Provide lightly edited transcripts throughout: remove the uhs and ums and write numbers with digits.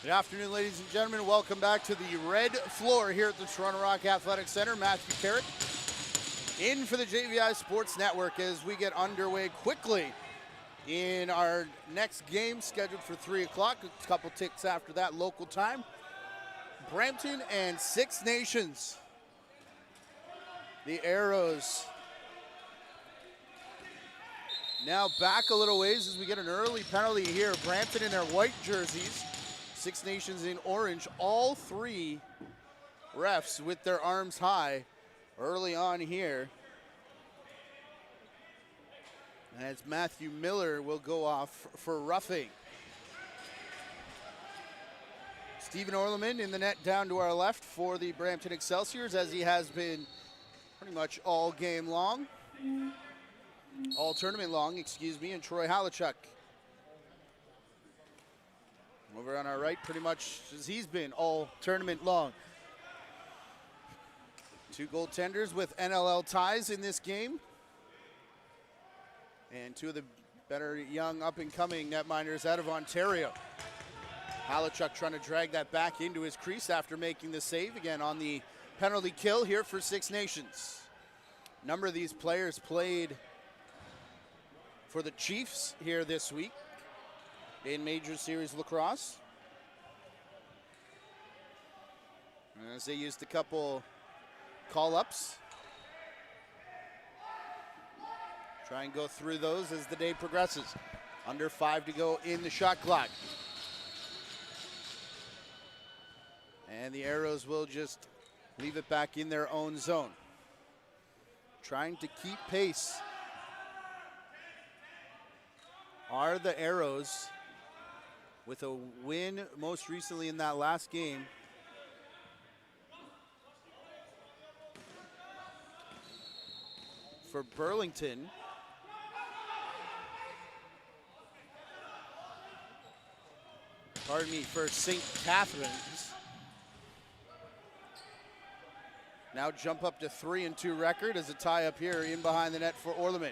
Good afternoon, ladies and gentlemen. Welcome back to the red floor here at the Toronto Rock Athletic Center. Matthew Carrick in for the JVI Sports Network as we get underway quickly in our next game scheduled for 3 o'clock. A couple ticks after that local time. Brampton and Six Nations. The Arrows now back a little ways as we get an early penalty here. Brampton in their white jerseys. Six Nations in orange. All three refs with their arms high early on here. As Matthew Miller will go off for roughing. Stephen Orleman in the net down to our left for the Brampton Excelsiors, as he has been pretty much all game long. All tournament long, excuse me, and Troy Halachuk over on our right, pretty much as he's been all tournament long. Two goaltenders with NLL ties in this game. And two of the better young up-and-coming netminders out of Ontario. Halachuk trying to drag that back into his crease after making the save again on the penalty kill here for Six Nations. A number of these players played for the Chiefs here this week in Major Series Lacrosse. As they used a couple call-ups. Try and go through those as the day progresses. Under 5 to go in the shot clock. And the Arrows will just leave it back in their own zone. Trying to keep pace are the Arrows with a win most recently in that last game. For Burlington, for St. Catharines. Now jump up to 3-2 record as a tie up here in behind the net for Orleman.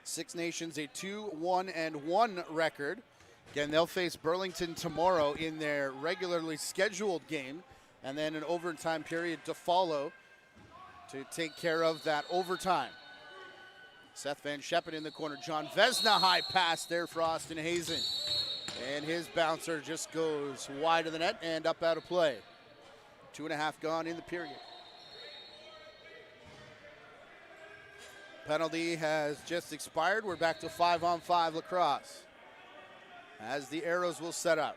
Six Nations a 2-1-1 record. Again, they'll face Burlington tomorrow in their regularly scheduled game, and then an overtime period to follow to take care of that overtime. Seth Van Scheppen in the corner. John Vesna high pass there for Austin Hazen. And his bouncer just goes wide of the net and up out of play. 2.5 gone in the period. Penalty has just expired. We're back to 5-on-5 lacrosse as the Arrows will set up.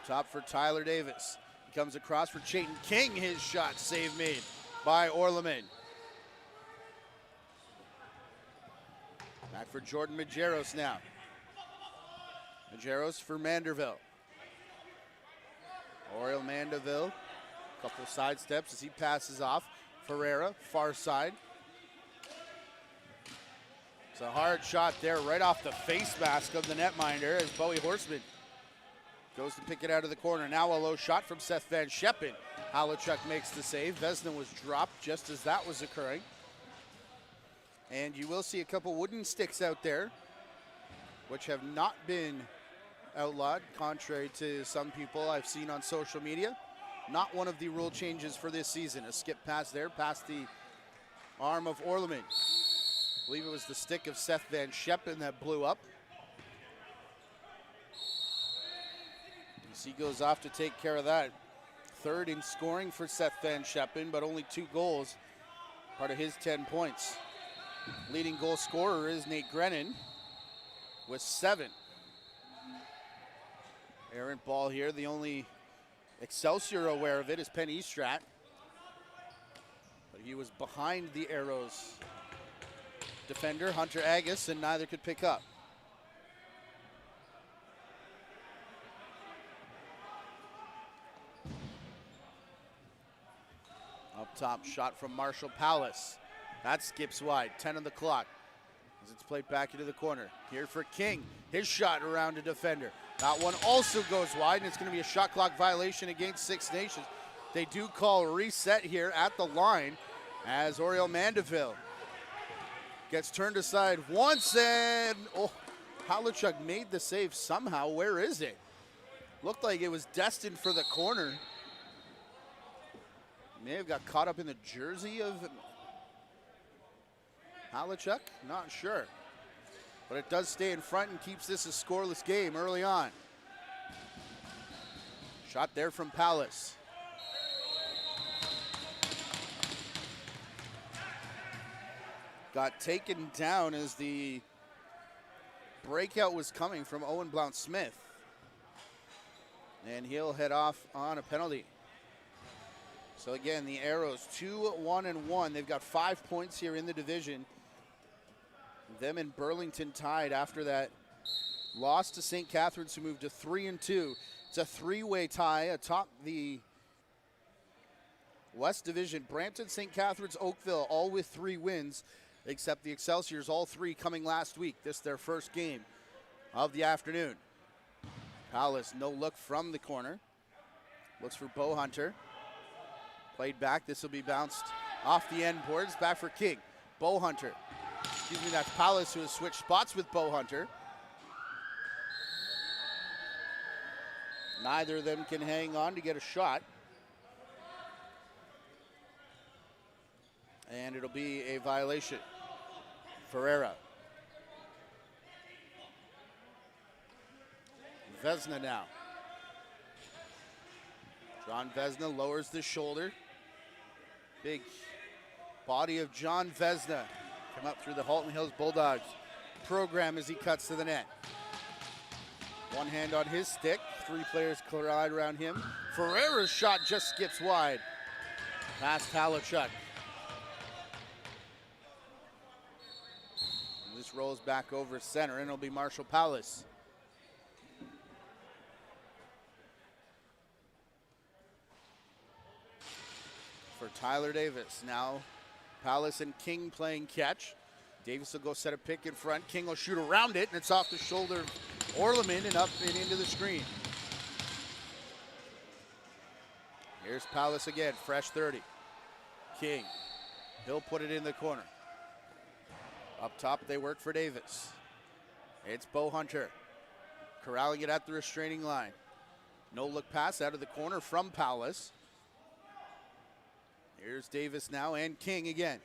Top for Tyler Davis. He comes across for Chayton King. His shot save made by Orleman. Back for Jordan Majeros now. Majeros for Manderville. Oriel Mandeville, a couple side steps as he passes off. Ferreira, far side. It's a hard shot there right off the face mask of the netminder as Bowie Horseman goes to pick it out of the corner. Now a low shot from Seth Van Scheppen. Halachuk makes the save. Vesna was dropped just as that was occurring. And you will see a couple wooden sticks out there, which have not been outlawed, contrary to some people I've seen on social media. Not one of the rule changes for this season. A skip pass there past the arm of Orleman. I believe it was the stick of Seth Van Scheppen that blew up. He goes off to take care of that. Third in scoring for Seth Van Scheppen, but only 2 goals, part of his 10 points. Leading goal scorer is Nate Grennan with 7. Errant ball here. The only Excelsior aware of it is Penn Estrat. But he was behind the Arrows defender, Hunter Agus, and neither could pick up. Up top, shot from Marshall Palace. That skips wide, 10 on the clock. As it's played back into the corner. Here for King, his shot around a defender. That one also goes wide, and it's going to be a shot clock violation against Six Nations. They do call reset here at the line as Oriel Mandeville Gets turned aside once, and Halachuk made the save somehow. Where is it? Looked like it was destined for the corner. May have got caught up in the jersey of Halachuk, not sure. But it does stay in front and keeps this a scoreless game early on. Shot there from Palace. Got taken down as the breakout was coming from Owen Blount-Smith. And he'll head off on a penalty. So again, the Arrows 2-1-1. They've got 5 points here in the division. Them and Burlington tied after that loss to St. Catharines, who moved to 3-2. It's a three-way tie atop the West Division. Brampton, St. Catharines, Oakville, all with 3 wins, except the Excelsiors, all 3 coming last week. This is their first game of the afternoon. Palace, no look from the corner. Looks for Bo Hunter. Played back. This will be bounced off the end boards. Back for King. Bo Hunter. Excuse me, that's Palace who has switched spots with Bo Hunter. Neither of them can hang on to get a shot. And it'll be a violation. Ferreira. Vesna now. John Vesna lowers the shoulder. Big body of John Vesna come up through the Halton Hills Bulldogs program as he cuts to the net. One hand on his stick. 3 players collide around him. Ferreira's shot just skips wide. Past Halachuk. This rolls back over center, and it'll be Marshall Palace. For Tyler Davis. Now Palace and King playing catch. Davis will go set a pick in front. King will shoot around it, and it's off the shoulder of Orleman and up and into the screen. Here's Palace again, fresh 30. King, he'll put it in the corner. Up top, they work for Davis. It's Bo Hunter, corralling it at the restraining line. No look pass out of the corner from Palace. Here's Davis now, and King again.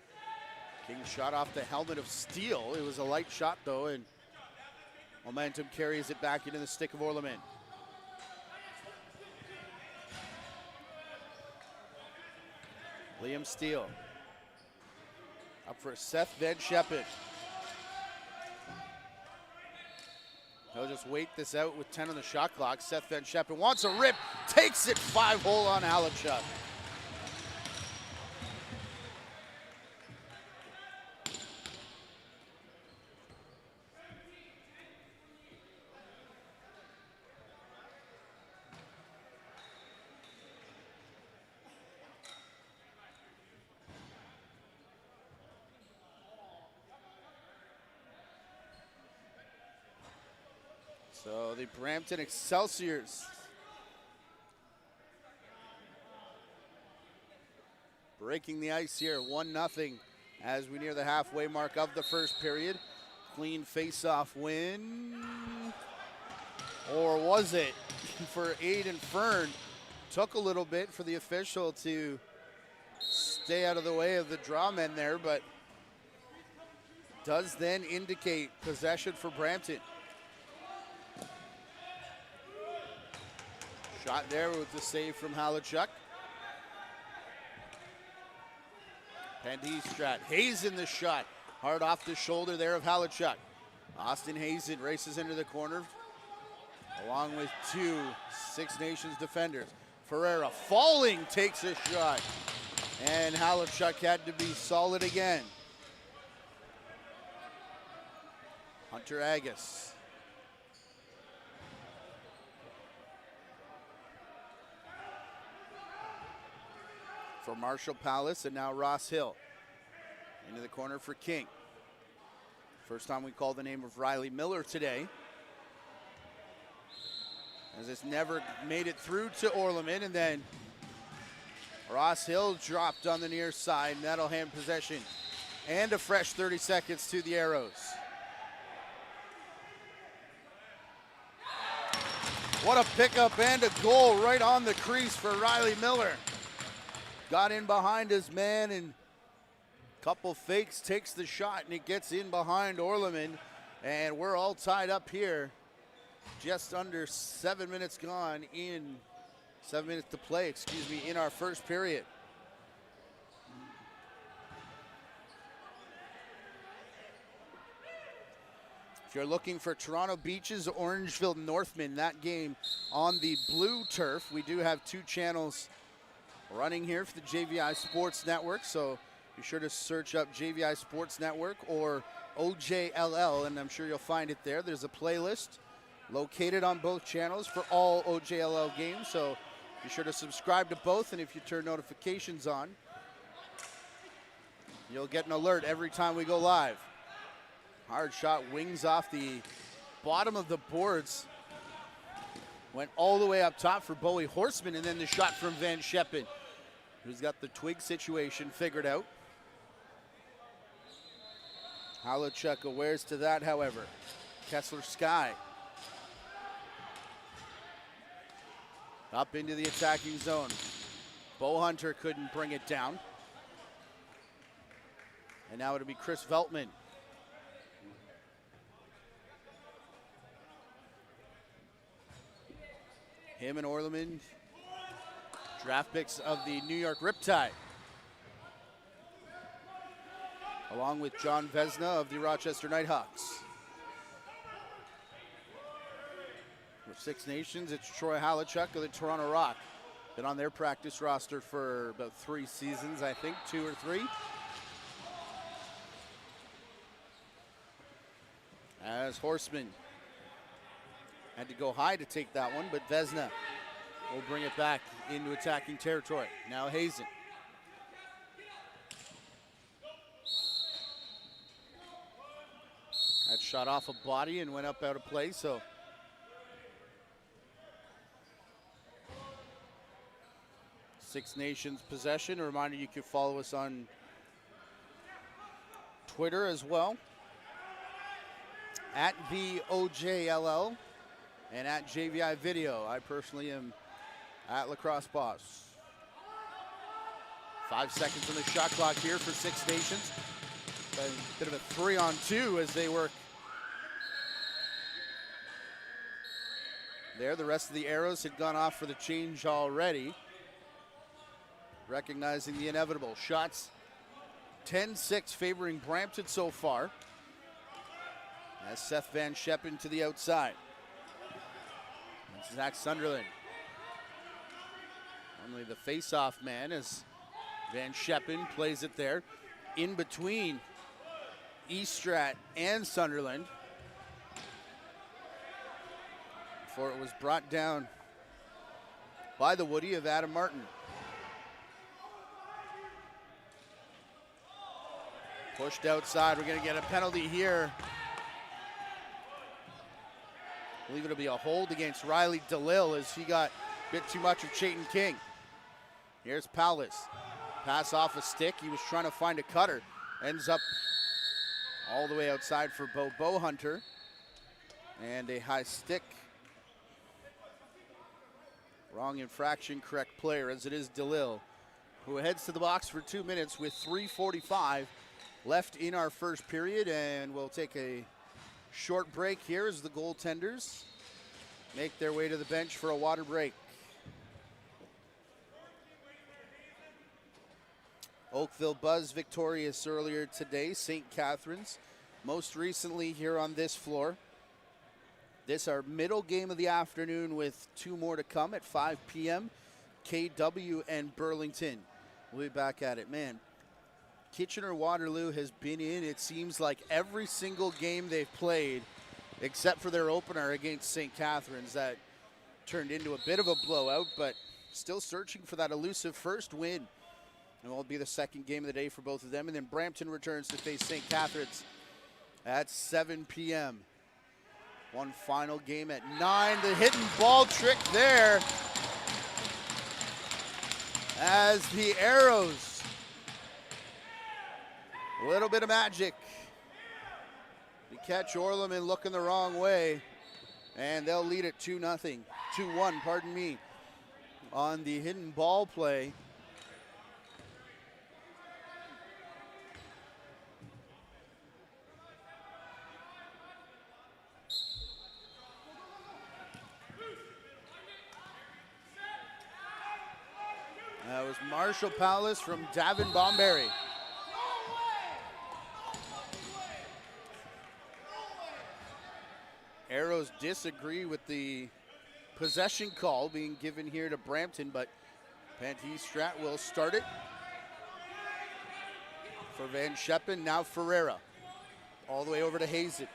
King shot off the helmet of steel. It was a light shot, though, and momentum carries it back into the stick of Orleman. Liam Steele. Up for Seth Van Sheppen. He'll just wait this out with 10 on the shot clock. Seth Van Sheppen wants a rip, takes it 5-hole on Halachuk. So the Brampton Excelsiors breaking the ice here, 1-0 as we near the halfway mark of the first period. Clean face-off win, or was it for Aiden Fern? Took a little bit for the official to stay out of the way of the draw men there, but does then indicate possession for Brampton. Shot there with the save from Halachuk. Pandistrat, Hazen the shot. Hard off the shoulder there of Halachuk. Austin Hazen races into the corner along with 2 Six Nations defenders. Ferreira falling takes a shot. And Halachuk had to be solid again. Hunter Agus. For Marshall Palace, and now Ross Hill. Into the corner for King. First time we call the name of Riley Miller today. As it's never made it through to Orleman, and then Ross Hill dropped on the near side, and that'll hand possession And a fresh 30 seconds to the Arrows. What a pickup and a goal right on the crease for Riley Miller. Got in behind his man and couple fakes, takes the shot, and it gets in behind Orleman. And we're all tied up here. Just under 7 minutes gone in, 7 minutes to play, excuse me, in our first period. If you're looking for Toronto Beaches, Orangeville, Northman, that game on the blue turf. We do have 2 channels running here for the JVI Sports Network, so be sure to search up JVI Sports Network or OJLL, and I'm sure you'll find it there. There's a playlist located on both channels for all OJLL games, so be sure to subscribe to both, and if you turn notifications on, you'll get an alert every time we go live. Hard shot, wings off the bottom of the boards. Went all the way up top for Bowie Horseman, and then the shot from Van Scheppen, who's got the twig situation figured out. Halachuk awares to that, however. Kessler Sky. Up into the attacking zone. Bo Hunter couldn't bring it down. And now it'll be Chris Veltman. Him and Orleman, draft picks of the New York Riptide. Along with John Vesna of the Rochester Nighthawks. For Six Nations, it's Troy Halachuk of the Toronto Rock. Been on their practice roster for about 3 seasons, I think, 2 or 3. As Horseman had to go high to take that one, but Vesna will bring it back into attacking territory. Now Hazen. That shot off a body and went up out of play, so Six Nations possession. A reminder, you can follow us on Twitter as well, at the OJLL and at JVI Video. I personally am at Lacrosse Boss. 5 seconds on the shot clock here for Six Nations. A bit of a 3-on-2 as they work there. The rest of the arrows had gone off for the change already. Recognizing the inevitable. Shots 10-6 favoring Brampton so far. As Seth Van Scheppen to the outside. That's Zach Sunderland. Normally the face-off man as Van Scheppen plays it there. In between Estrat and Sunderland. Before it was brought down by the Woody of Adam Martin. Pushed outside, we're gonna get a penalty here. I believe it'll be a hold against Riley DeLille as he got a bit too much of Chayton King. Here's Paulus. Pass off a stick, he was trying to find a cutter. Ends up all the way outside for Bo Hunter. And a high stick. Wrong infraction, correct player, as it is DeLille, who heads to the box for 2 minutes with 3:45 left in our first period, and we'll take a short break here as the goaltenders make their way to the bench for a water break. Oakville Buzz victorious earlier today. St. Catharines most recently here on this floor. This our middle game of the afternoon with 2 more to come at 5 p.m. KW and Burlington. We'll be back at it. Man, Kitchener-Waterloo has been in, it seems like, every single game they've played except for their opener against St. Catharines that turned into a bit of a blowout, but still searching for that elusive first win. And it will be the second game of the day for both of them. And then Brampton returns to face St. Catharines at 7 p.m. One final game at 9. The hidden ball trick there as the Arrows A little bit of magic. You catch Orleman looking the wrong way, and they'll lead it 2-0, 2-1, pardon me, on the hidden ball play. That was Marshall Palace from Davin Bomberry. Arrows disagree with the possession call being given here to Brampton, but Pantee Strat will start it for Van Scheppen. Now Ferreira all the way over to Hazen.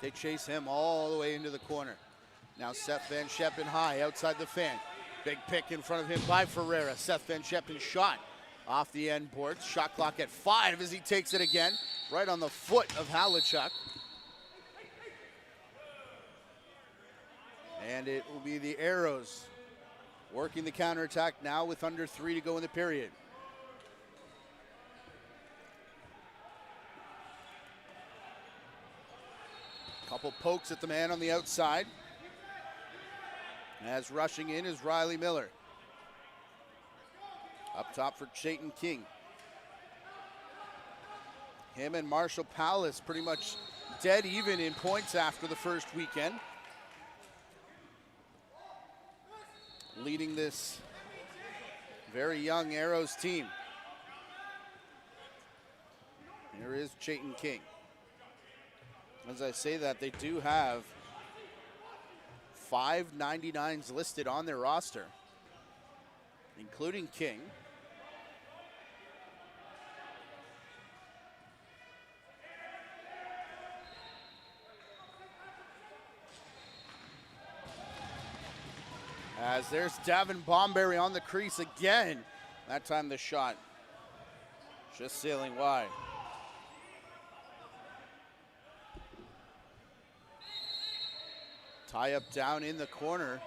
They chase him all the way into the corner. Now Seth Van Scheppen high outside the fan. Big pick in front of him by Ferreira. Seth Van Scheppen shot off the end boards. Shot clock at 5 as he takes it again. Right on the foot of Halachuk. And it will be the Arrows working the counterattack now with under 3 to go in the period. Couple pokes at the man on the outside. As rushing in is Riley Miller. Up top for Chayton King. Him and Marshall Palace pretty much dead even in points after the first weekend. Leading this very young Arrows team. Here is Chayton King. As I say that, they do have 5 99s listed on their roster, including King. As there's Davin Bomberry on the crease again. That time the shot just sailing wide. Tie up down in the corner.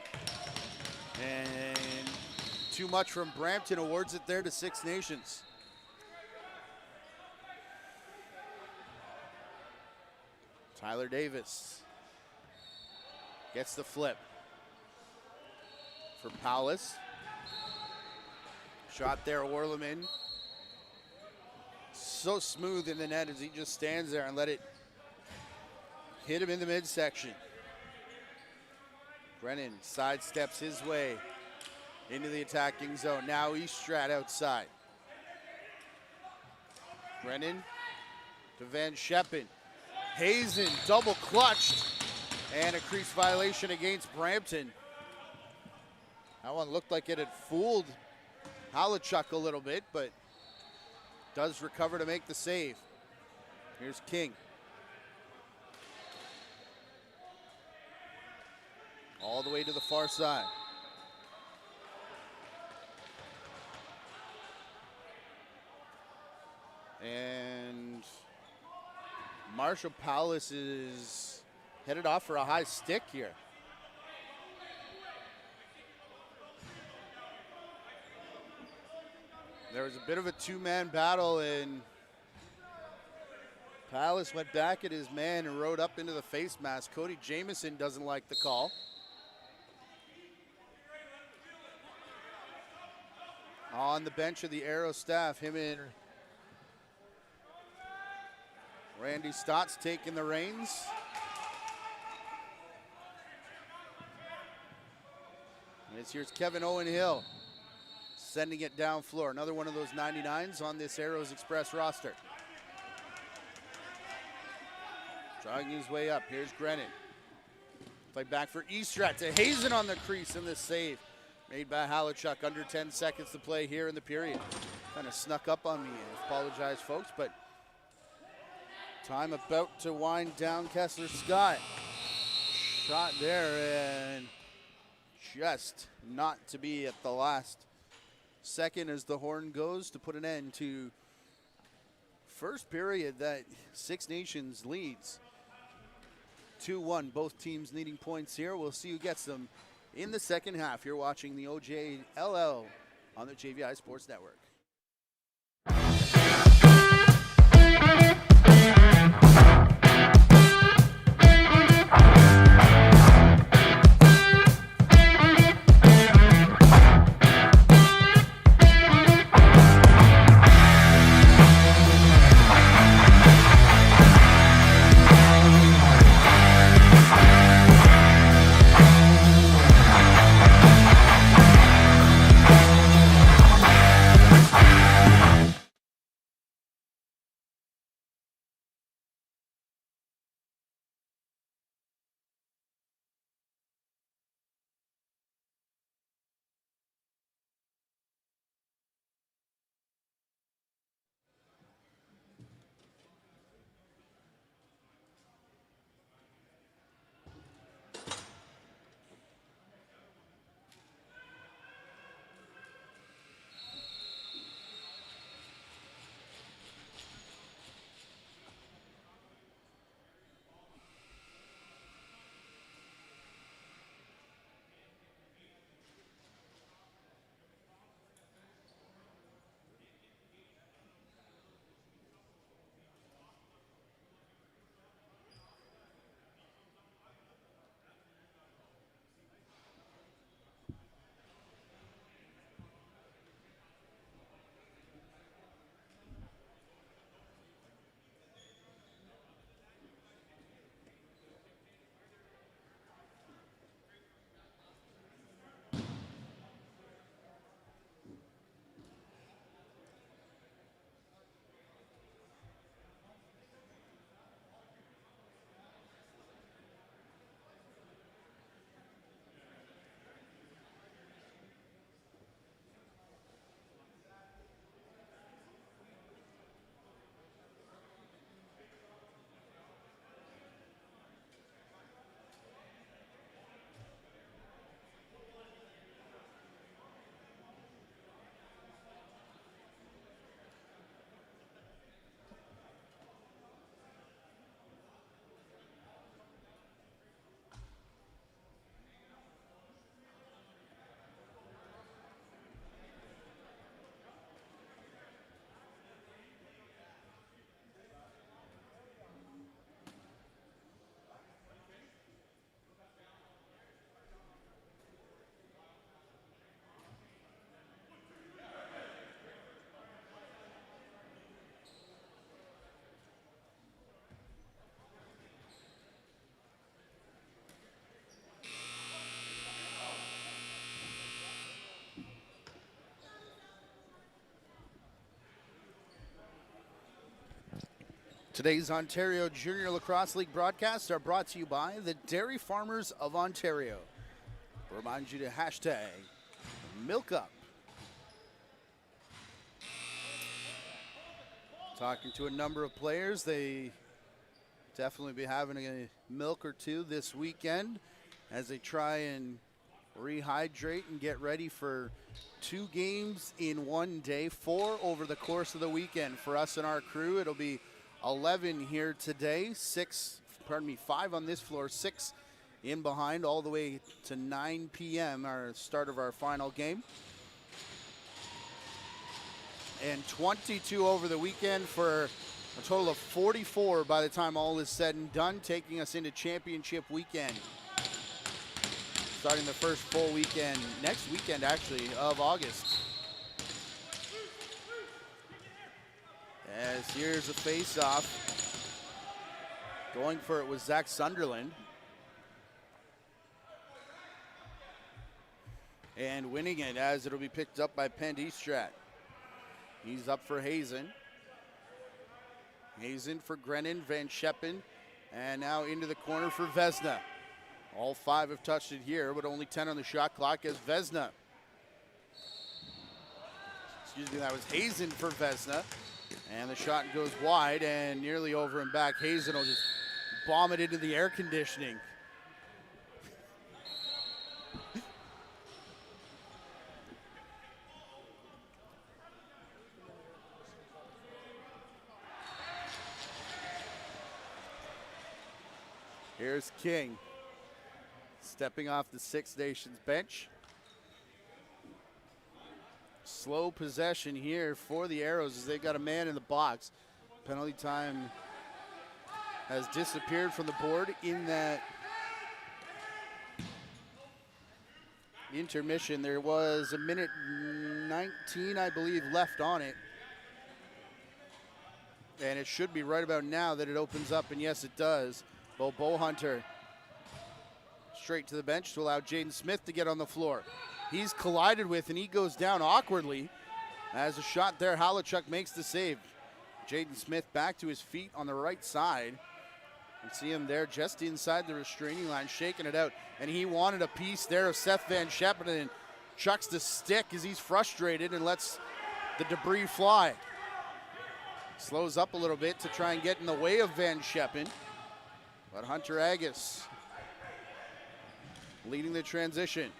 And too much from Brampton, awards it there to Six Nations. Tyler Davis gets the flip for Palace. Shot there, Orleman. So smooth in the net as he just stands there and let it hit him in the midsection. Brennan sidesteps his way into the attacking zone. Now Strat outside. Brennan to Van Scheppen. Hazen double clutched and a crease violation against Brampton. That one looked like it had fooled Halachuk a little bit, but does recover to make the save. Here's King. All the way to the far side. And Marshall Palace is headed off for a high stick here. There was a bit of a two-man battle, and Palace went back at his man and rode up into the face mask. Cody Jamieson doesn't like the call. On the bench of the Arrow staff, him and Randy Stotts taking the reins. And here's Kevin Owen Hill sending it down floor. Another one of those 99s on this Arrows Express roster. Drawing his way up. Here's Grennan. Play back for Strat to Hazen on the crease in this save. Made by Halachuk. Under 10 seconds to play here in the period. Kind of snuck up on me. I apologize, folks, but time about to wind down. Kessler Scott. Shot there and just not to be at the last second as the horn goes to put an end to first period that Six Nations leads 2-1. Both teams needing points here. We'll see who gets them in the second half. You're watching the OJLL on the JVI Sports Network. Today's Ontario Junior Lacrosse League broadcasts are brought to you by the Dairy Farmers of Ontario. Remind you to hashtag MilkUp. Talking to a number of players, they definitely be having a milk or two this weekend as they try and rehydrate and get ready for 2 games in 1 day, 4 over the course of the weekend. For us and our crew, it'll be 11 here today, 5 on this floor, 6 in behind, all the way to 9 p.m., our start of our final game. And 22 over the weekend for a total of 44 by the time all is said and done, taking us into championship weekend. Starting the first full weekend, next weekend actually, of August. As here's a face-off. Going for it was Zach Sunderland. And winning it as it'll be picked up by Penn Eastrat. He's up for Hazen. Hazen for Grennan, Van Scheppen, and now into the corner for Vesna. All 5 have touched it here, but only 10 on the shot clock as Vesna. Excuse me, that was Hazen for Vesna. And the shot goes wide and nearly over and back. Hazen will just bomb it into the air conditioning. Here's King, stepping off the Six Nations bench. Slow possession here for the Arrows as they've got a man in the box. Penalty time has disappeared from the board in that intermission. There was 1:19, I believe, left on it. And it should be right about now that it opens up, and yes, it does. Bo Bowhunter straight to the bench to allow Jaden Smith to get on the floor. He's collided with and he goes down awkwardly. As a shot there, Halachuk makes the save. Jaden Smith back to his feet on the right side. You can see him there just inside the restraining line, shaking it out. And he wanted a piece there of Seth Van Scheppen and chucks the stick as he's frustrated and lets the debris fly. Slows up a little bit to try and get in the way of Van Scheppen. But Hunter Agus leading the transition.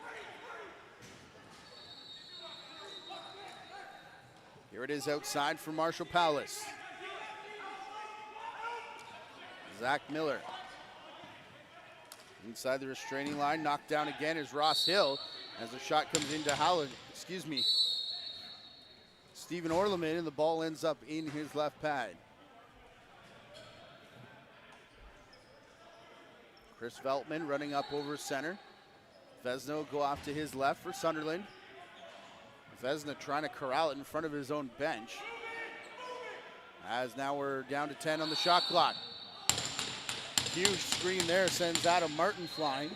Here it is outside for Marshall Palace. Zach Miller. Inside the restraining line, knocked down again is Ross Hill as the shot comes into Stephen Orleman, and the ball ends up in his left pad. Chris Veltman running up over center. Vesna will go off to his left for Sunderland. Vesna trying to corral it in front of his own bench. As now we're down to 10 on the shot clock. Huge screen there sends Adam Martin flying.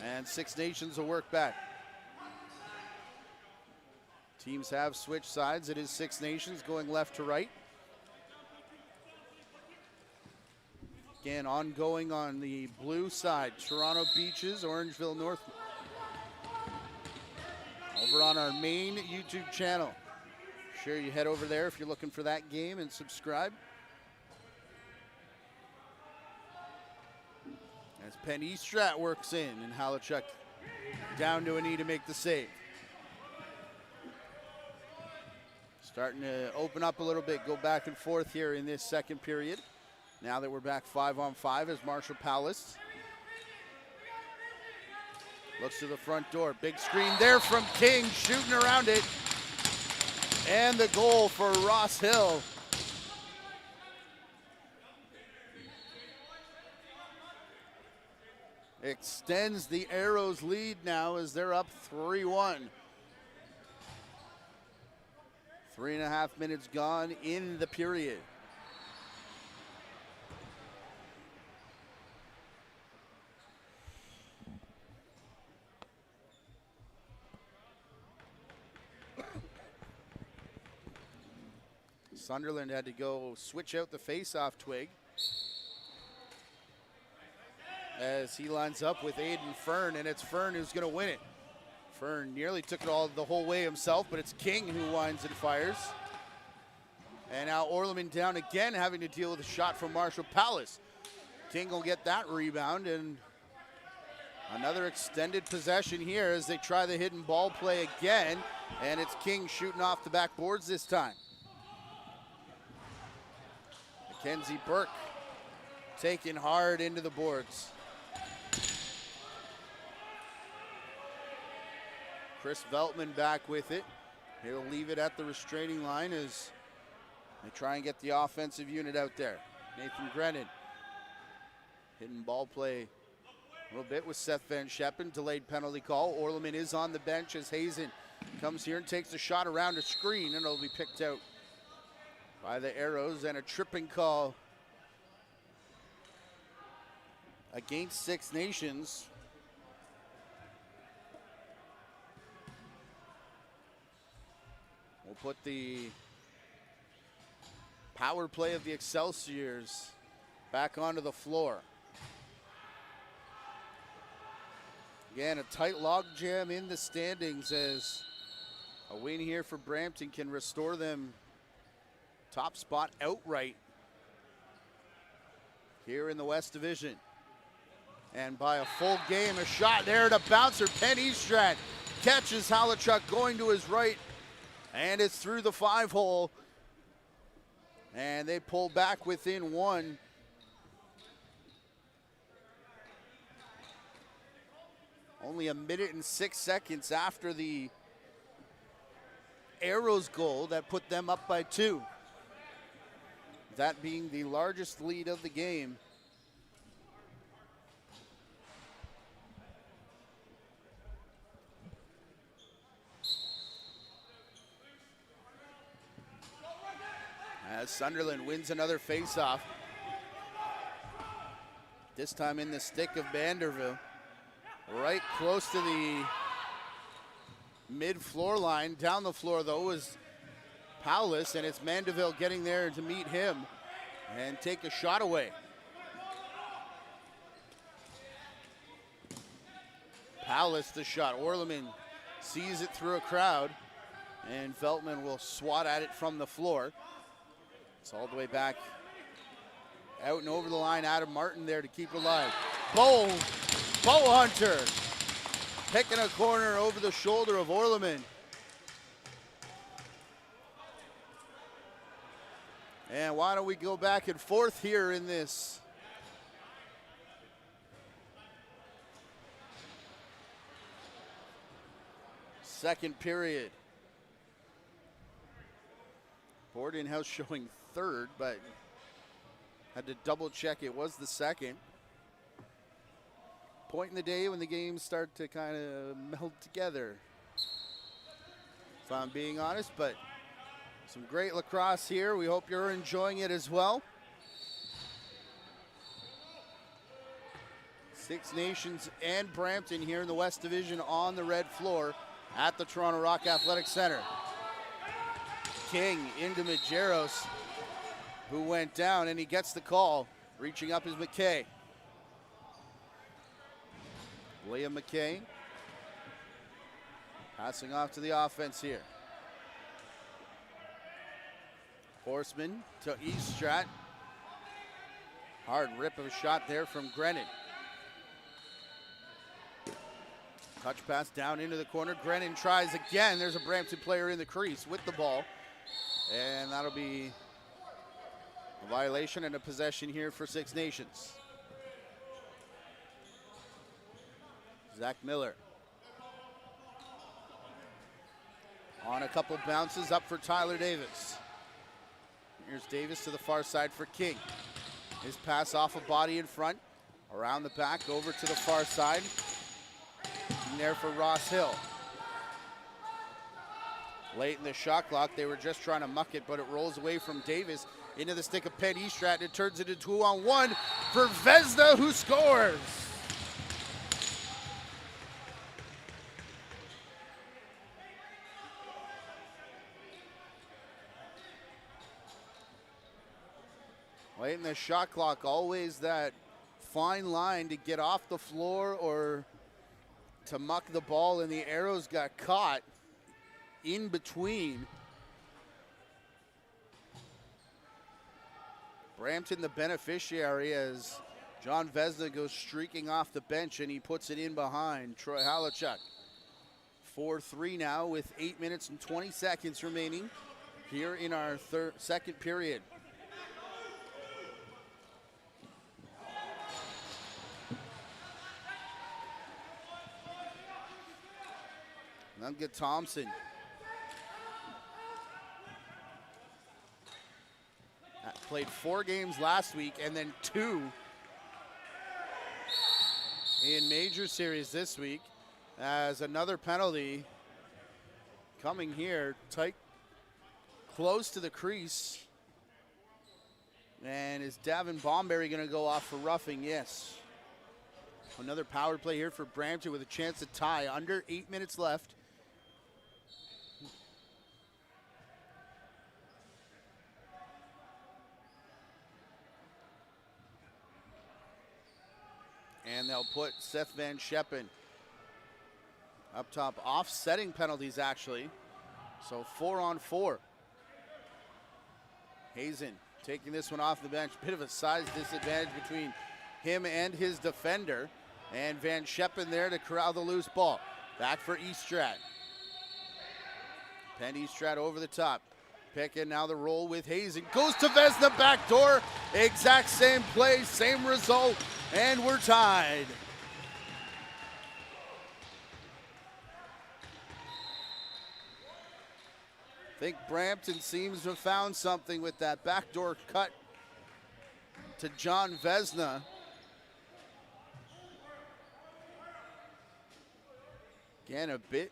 And Six Nations will work back. Teams have switched sides. It is Six Nations going left to right. Again, ongoing on the blue side, Toronto Beaches, Orangeville North. Over on our main YouTube channel. Sure, you head over there if you're looking for that game and subscribe. As Penn Eastrat works in and Halachuk down to a knee to make the save. Starting to open up a little bit, go back and forth here in this second period. Now that we're back 5-on-5 as Marshall Palace looks to the front door. Big screen there from King, shooting around it. And the goal for Ross Hill. Extends the Arrows lead now as they're up 3-1. 3.5 minutes gone in the period. Sunderland had to go switch out the face-off twig as he lines up with Aiden Fern, and it's Fern who's going to win it. Fern nearly took it all the whole way himself, but it's King who winds and fires. And now Orleman down again, having to deal with a shot from Marshall Palace. King will get that rebound, and another extended possession here as they try the hidden ball play again, and it's King shooting off the backboards this time. Mackenzie Burke taking hard into the boards. Chris Veltman back with it. He'll leave it at the restraining line as they try and get the offensive unit out there. Nathan Grennan. Hidden ball play a little bit with Seth Van Scheppen. Delayed penalty call. Orleman is on the bench as Hazen comes here and takes a shot around a screen, and it'll be picked out by the Arrows, and a tripping call against Six Nations. We'll put the power play of the Excelsiors back onto the floor. Again, a tight log jam in the standings as a win here for Brampton can restore them top spot outright here in the West Division. And by a full game, a shot there to bouncer. Penn Eastrat catches Halachuk going to his right, and it's through the 5-hole. And they pull back within one. Only a minute and 6 seconds after the Arrows goal that put them up by 2. That being the largest lead of the game. As Sunderland wins another faceoff. This time in the stick of Vanderville. Right close to the mid-floor line. Down the floor, though, was Paulus, and it's Mandeville getting there to meet him and take a shot away. Paulus the shot. Orleman sees it through a crowd, and Veltman will swat at it from the floor. It's all the way back out and over the line. Adam Martin there to keep it alive. Bow Hunter picking a corner over the shoulder of Orleman. And why don't we go back and forth here in this second period. Boarding House showing third, but had to double check it was the second. Point in the day when the games start to kind of meld together, if I'm being honest, but some great lacrosse here. We hope you're enjoying it as well. Six Nations and Brampton here in the West Division on the red floor at the Toronto Rock Athletic Center. King into Majeros, who went down, and he gets the call. Reaching up is McKay. Liam McKay passing off to the offense here. Horseman to Eastrat. Hard rip of a shot there from Grennan. Touch pass down into the corner. Grennan tries again. There's a Brampton player in the crease with the ball. And that'll be a violation and a possession here for Six Nations. Zach Miller. On a couple bounces up for Tyler Davis. Here's Davis to the far side for King. His pass off a body in front. Around the back, over to the far side. And there for Ross Hill. Late in the shot clock, they were just trying to muck it, but it rolls away from Davis into the stick of Penn Eastrat, and it turns into 2-on-1 for Vesna, who scores. Late in the shot clock, always that fine line to get off the floor or to muck the ball, and the arrows got caught in between. Brampton the beneficiary as John Vesna goes streaking off the bench and he puts it in behind Troy Halachuk. 4-3 now with 8 minutes and 20 seconds remaining here in our second period. Nunga Thompson. Played 4 games last week and then 2 in major series this week, as another penalty coming here, tight, close to the crease. And is Davin Bomberry going to go off for roughing? Yes. Another power play here for Brampton with a chance to tie. Under 8 minutes left. And they'll put Seth Van Scheppen up top, offsetting penalties actually. So 4-on-4. Hazen taking this one off the bench. Bit of a size disadvantage between him and his defender. And Van Scheppen there to corral the loose ball. Back for Eastrat. Penn Eastrat over the top. Picking now the roll with Hazen. Goes to Vesna, back door. Exact same play, same result. And we're tied. I think Brampton seems to have found something with that backdoor cut to John Vesna. Again, a bit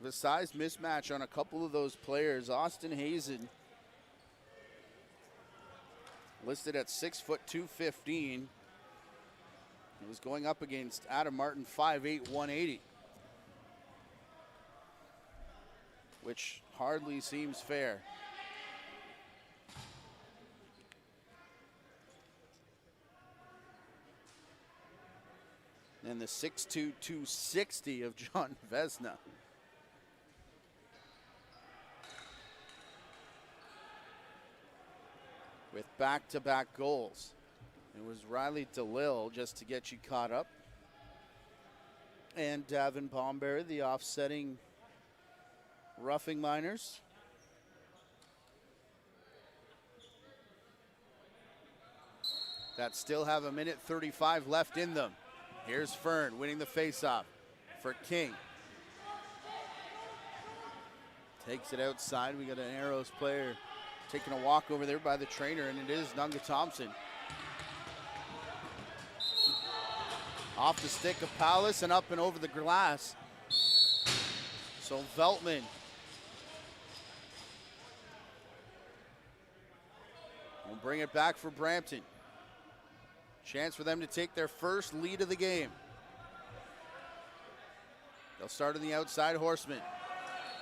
of a size mismatch on a couple of those players. Austin Hazen listed at 6 foot 215. He was going up against Adam Martin, 5'8", 180. Which hardly seems fair. And the 6'2", 260 of John Vesna. With back-to-back goals. It was Riley DeLille just to get you caught up. And Davin Bomberry, the offsetting roughing minors. That still have a minute 35 left in them. Here's Fern winning the faceoff for King. Takes it outside. We got an Arrows player taking a walk over there by the trainer, and it is Nunga Thompson. Off the stick of Palace and up and over the glass. So Veltman will bring it back for Brampton. Chance for them to take their first lead of the game. They'll start on the outside, Horseman.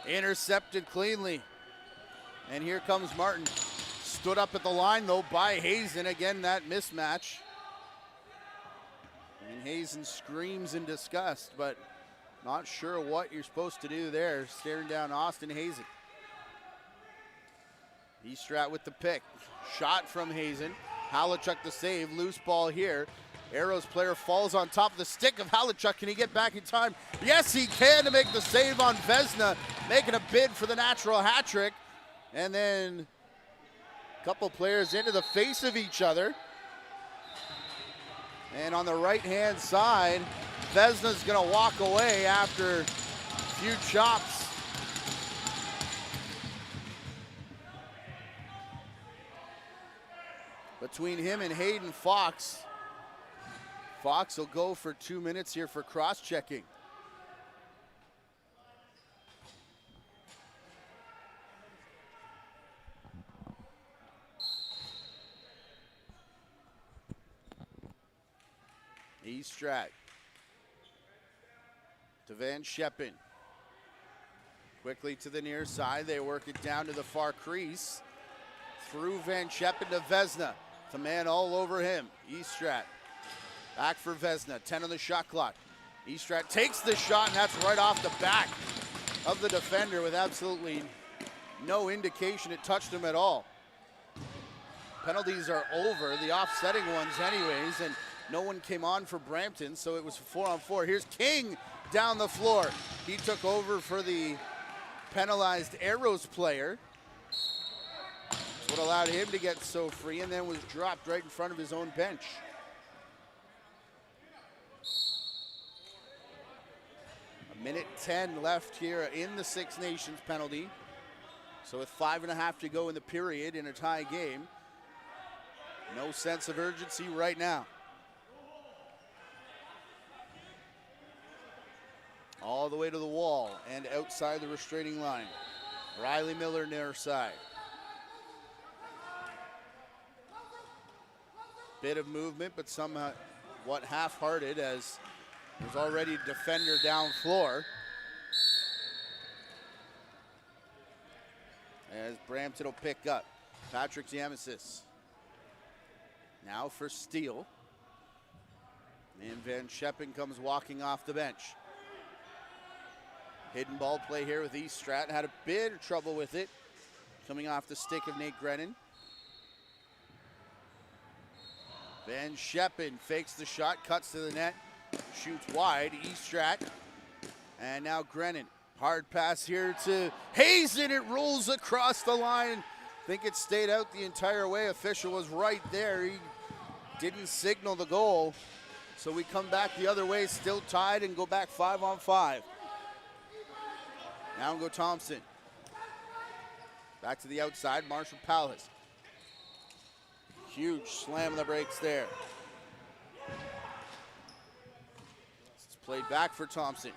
Intercepted cleanly. And here comes Martin. Stood up at the line though by Hazen. Again, that mismatch. And Hazen screams in disgust, but not sure what you're supposed to do there, staring down Austin Hazen. Eastrat with the pick. Shot from Hazen. Halachuk the save, loose ball here. Arrows player falls on top of the stick of Halachuk. Can he get back in time? Yes, he can to make the save on Vesna, making a bid for the natural hat trick. And then a couple players into the face of each other. And on the right-hand side, Vesna's gonna walk away after a few chops. Between him and Hayden Fox. Fox will go for 2 minutes here for cross-checking. Eastrat to Van Scheppen. Quickly to the near side, they work it down to the far crease. Through Van Scheppen to Vesna. The man all over him. Estrat back for Vezina. 10 on the shot clock. Estrat takes the shot, and that's right off the back of the defender with absolutely no indication it touched him at all. Penalties are over, the offsetting ones anyways, and no one came on for Brampton, so it was 4-on-4. Here's King down the floor. He took over for the penalized Arrows player. That's what allowed him to get so free, and then was dropped right in front of his own bench. A minute 10 left here in the Six Nations penalty. So with 5.5 to go in the period in a tie game, no sense of urgency right now. All the way to the wall and outside the restraining line. Riley Miller near side. Bit of movement, but somewhat half-hearted as there's already a defender down floor. As Brampton will pick up. Patrick Yamesis. Now for Steele. And Van Scheppen comes walking off the bench. Hidden ball play here with Estrat. Had a bit of trouble with it. Coming off the stick of Nate Grennan. Van Scheppen fakes the shot, cuts to the net, shoots wide. Estrat. And now Grennan. Hard pass here to Hazen. It rolls across the line. I think it stayed out the entire way. Official was right there. He didn't signal the goal. So we come back the other way, still tied, and go back 5-on-5. Now go Thompson. Back to the outside, Marshall Palace. Huge slam on the brakes there. It's played back for Thompson.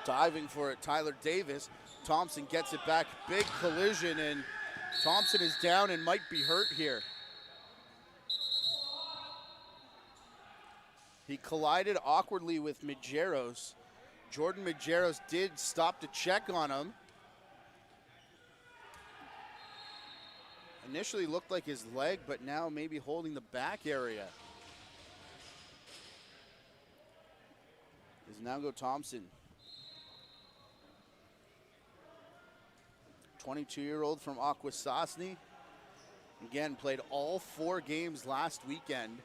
Diving for it, Tyler Davis. Thompson gets it back, big collision, and Thompson is down and might be hurt here. He collided awkwardly with Majeros. Jordan Majeros did stop to check on him. Initially looked like his leg, but now maybe holding the back area. Is now go Thompson. 22-year-old from Akwesasne. Again, played all 4 games last weekend.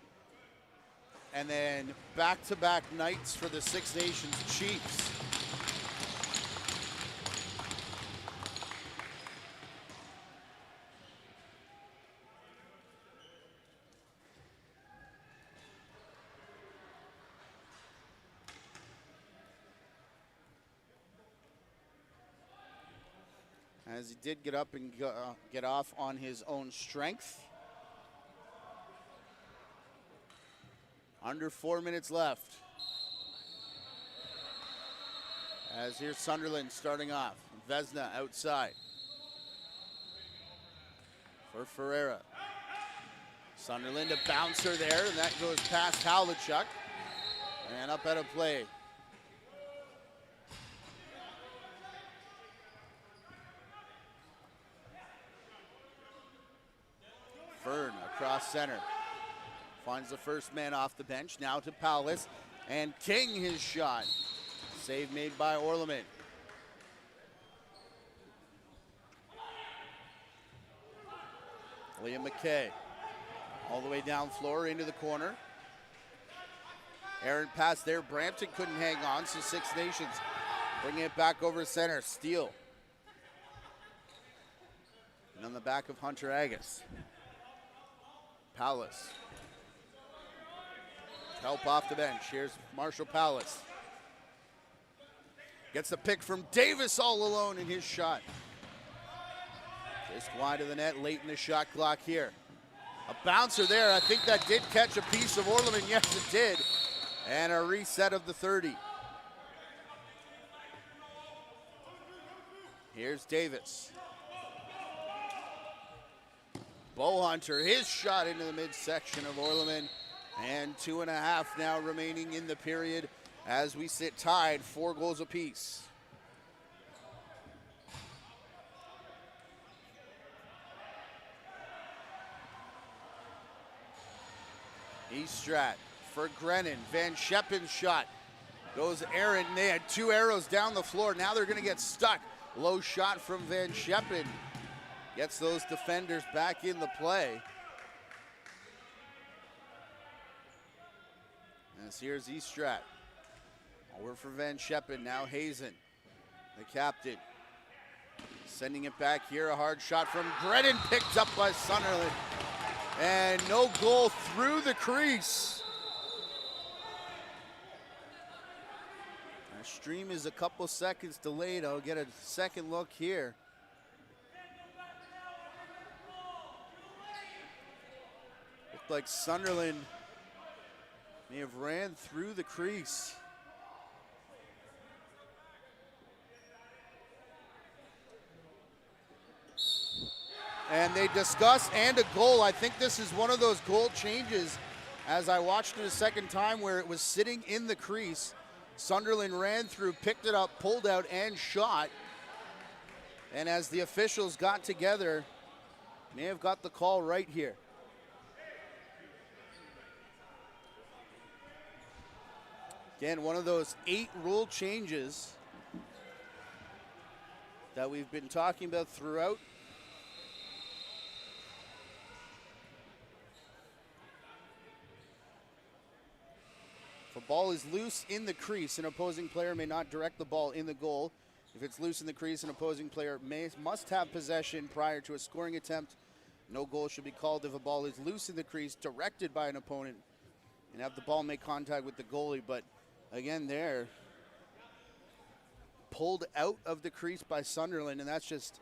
And then back-to-back nights for the Six Nations Chiefs. As he did get up and get off on his own strength. Under 4 minutes left. As here's Sunderland starting off. Vezina outside. For Ferreira. Sunderland a bouncer there, and that goes past Howlachuk. And up out of play. Fern across center. Finds the first man off the bench. Now to Palace. And King his shot. Save made by Orleman. Liam McKay. All the way down floor into the corner. Aaron pass there. Brampton couldn't hang on, so Six Nations bringing it back over center. Steele. And on the back of Hunter Agus. Palace. Help off the bench. Here's Marshall Palace. Gets the pick from Davis all alone in his shot. Just wide of the net late in the shot clock here. A bouncer there. I think that did catch a piece of Orleman. Yes, it did. And a reset of the 30. Here's Davis. Bowhunter, his shot into the midsection of Orleman. And 2.5 now remaining in the period as we sit tied, 4 goals apiece. Eastrat for Grennan. Van Scheppen's shot goes Aaron. They had 2 arrows down the floor. Now they're going to get stuck. Low shot from Van Scheppen. Gets those defenders back in the play. As here's Eastrat. Over for Van Scheppen. Now Hazen, the captain. Sending it back here. A hard shot from Grennan. Picked up by Sunderland. And no goal through the crease. Our stream is a couple seconds delayed. I'll get a second look here. Looked like Sunderland may have ran through the crease. And they discuss and a goal. I think this is one of those goal changes as I watched it a second time where it was sitting in the crease. Sunderland ran through, picked it up, pulled out, and shot. And as the officials got together, may have got the call right here. Again, one of those 8 rule changes that we've been talking about throughout. If a ball is loose in the crease, an opposing player may not direct the ball in the goal. If it's loose in the crease, an opposing player must have possession prior to a scoring attempt. No goal should be called if a ball is loose in the crease, directed by an opponent, and have the ball make contact with the goalie. But again, they're pulled out of the crease by Sunderland, and that's just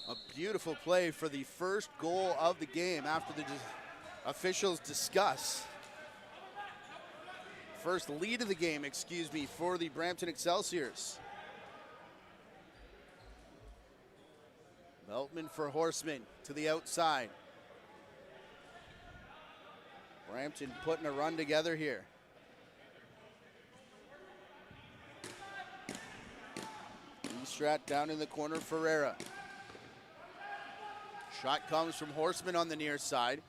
a beautiful play for the first goal of the game after the officials discuss. First lead of the game, excuse me, for the Brampton Excelsiors. Beltman for Horseman to the outside. Brampton putting a run together here. Strat down in the corner, Ferreira. Shot comes from Horseman on the near side.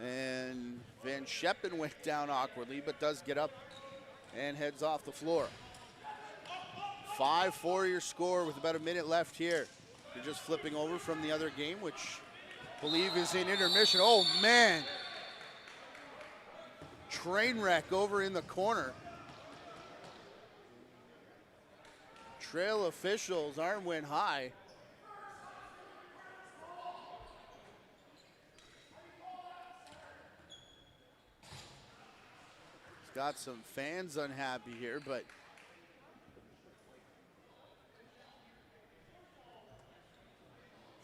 And Van Scheppen went down awkwardly, but does get up and heads off the floor. 5-4 your score with about a minute left here. You're just flipping over from the other game, which I believe is in intermission. Oh, man. Train wreck over in the corner. Trail officials, arm went high. It's got some fans unhappy here, but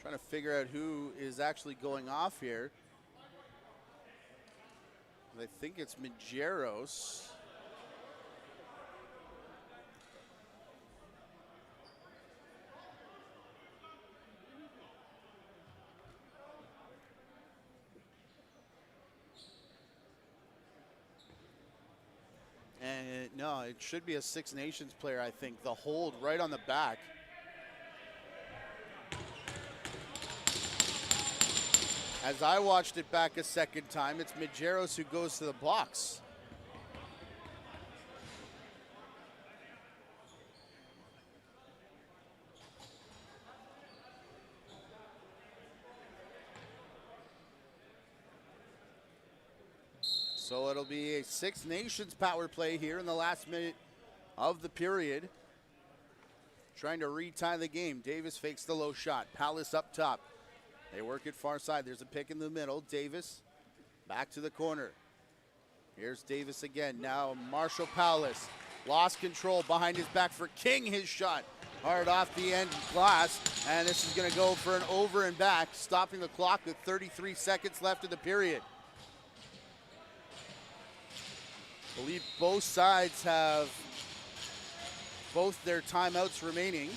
trying to figure out who is actually going off here. I think it's Majeros. And no, it should be a Six Nations player, I think. The hold right on the back. As I watched it back a second time, it's Majeros who goes to the box. So it'll be a Six Nations power play here in the last minute of the period. Trying to retie the game. Davis fakes the low shot. Palace up top. They work it far side. There's a pick in the middle. Davis back to the corner. Here's Davis again. Now Marshall Palace lost control behind his back for King. His shot hard off the end glass. And this is going to go for an over and back, stopping the clock with 33 seconds left of the period. I believe both sides have both their timeouts remaining.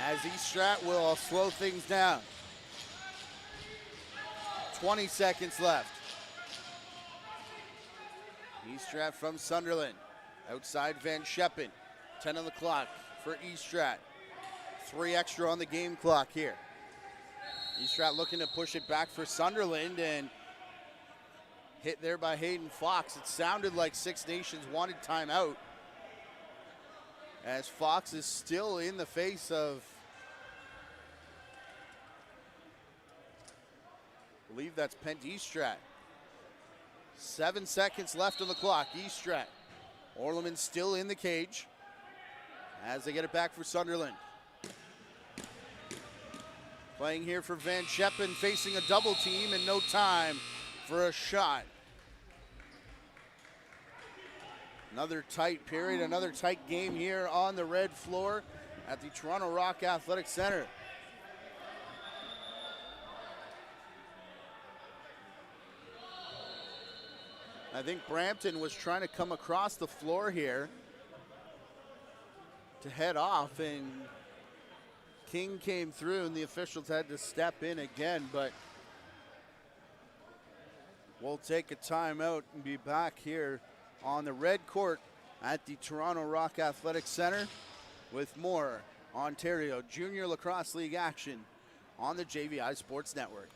As Eastrat will slow things down. 20 seconds left. Eastrat from Sunderland. Outside Van Scheppen. 10 on the clock for Eastrat. 3 extra on the game clock here. Eastrat looking to push it back for Sunderland, and hit there by Hayden Fox. It sounded like Six Nations wanted timeout, as Fox is still in the face of, I believe that's Pent Eastrat. 7 seconds left on the clock. Eastrat. Orleman still in the cage as they get it back for Sunderland. Playing here for Van Scheppen, facing a double team and no time for a shot. Another tight period, another tight game here on the red floor at the Toronto Rock Athletic Center. I think Brampton was trying to come across the floor here to head off, and King came through and the officials had to step in again, but we'll take a timeout and be back here on the red court at the Toronto Rock Athletic Center with more Ontario Junior Lacrosse League action on the JVI Sports Network.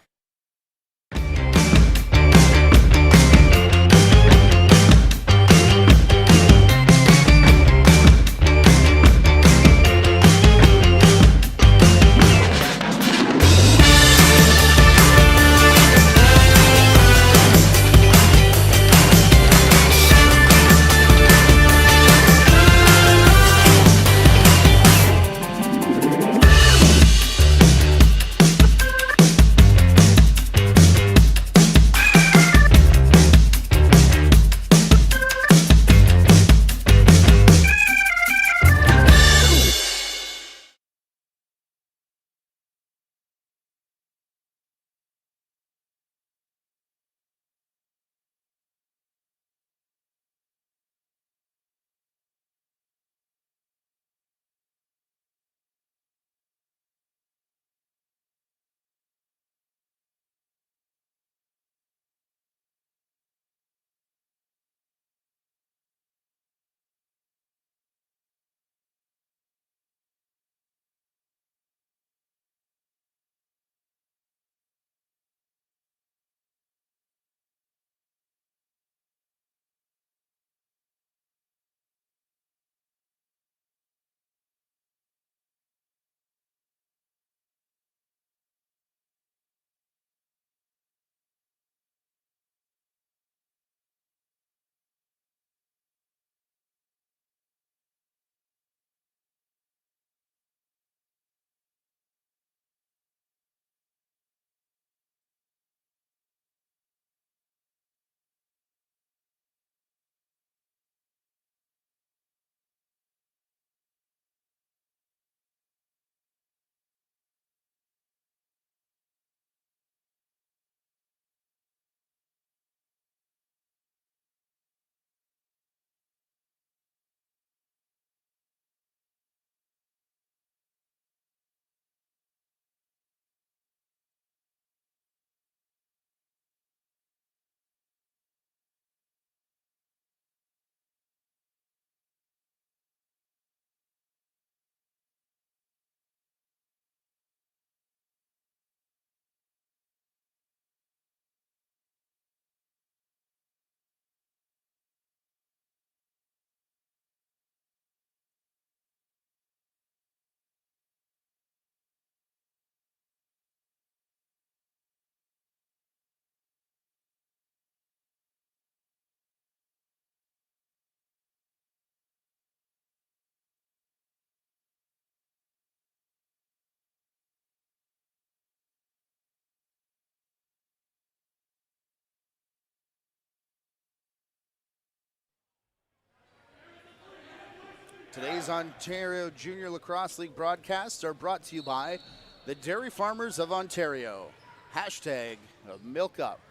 Today's Ontario Junior Lacrosse League broadcasts are brought to you by the Dairy Farmers of Ontario. Hashtag Milk Up.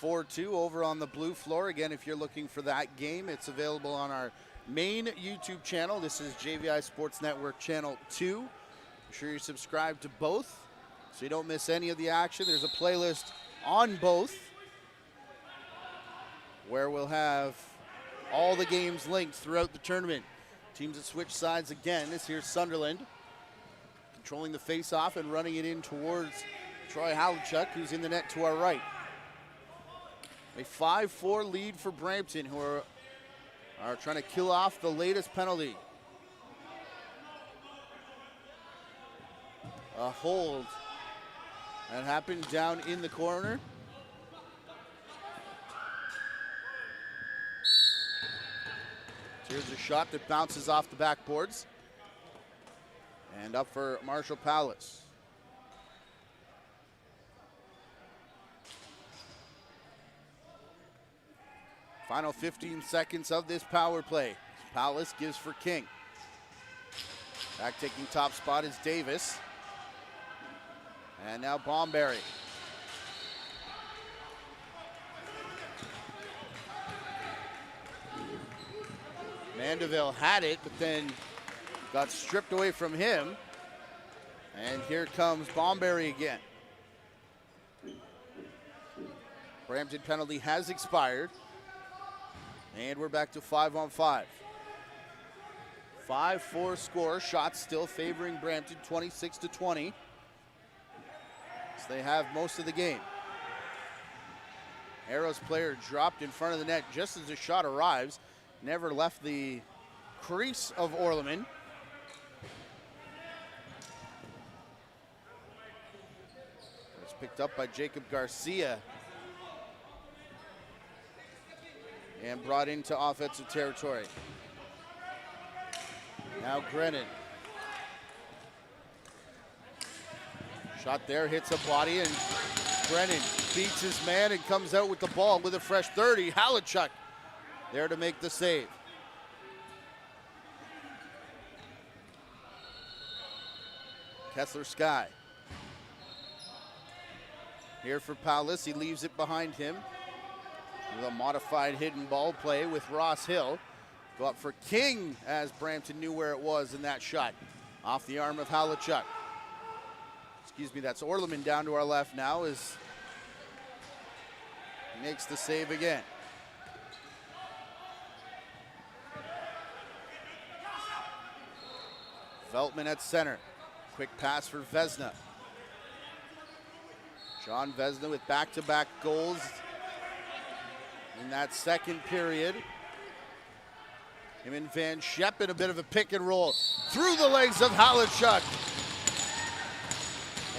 (4-2) over on the blue floor. Again, if you're looking for that game, it's available on our main YouTube channel. This is JVI Sports Network Channel 2. Be sure you subscribe to both so you don't miss any of the action. There's a playlist on both where we'll have all the games linked throughout the tournament. Teams that switch sides again. This here's Sunderland controlling the face-off and running it in towards Troy Halachuk, who's in the net to our right. A 5-4 lead for Brampton, who are trying to kill off the latest penalty. A hold that happened down in the corner. Here's a shot that bounces off the backboards. And up for Marshall Palace. Final 15 seconds of this power play. Palace gives for King. Back taking top spot is Davis. And now Bomberry. Mandeville had it, but then got stripped away from him. And here comes Bomberry again. Brampton penalty has expired. And we're back to 5-on-5. 5-4 score. Shots still favoring Brampton, 26-20. So they have most of the game. Arrows player dropped in front of the net just as the shot arrives. Never left the crease of Orleman. It's picked up by Jacob Garcia. And brought into offensive territory. Now Grennan. Shot there, hits a body, and Grennan beats his man and comes out with the ball with a fresh 30. Halachuk there to make the save. Kessler Sky. Here for Palace, he leaves it behind him. With a modified hidden ball play with Ross Hill. Go up for King as Brampton knew where it was in that shot. Off the arm of Halachuk. Excuse me, that's Orleman down to our left now as he makes the save again. Veltman at center. Quick pass for Vesna. John Vesna with back-to-back goals in that second period. Him and Van Scheppen, a bit of a pick and roll through the legs of Halachuk.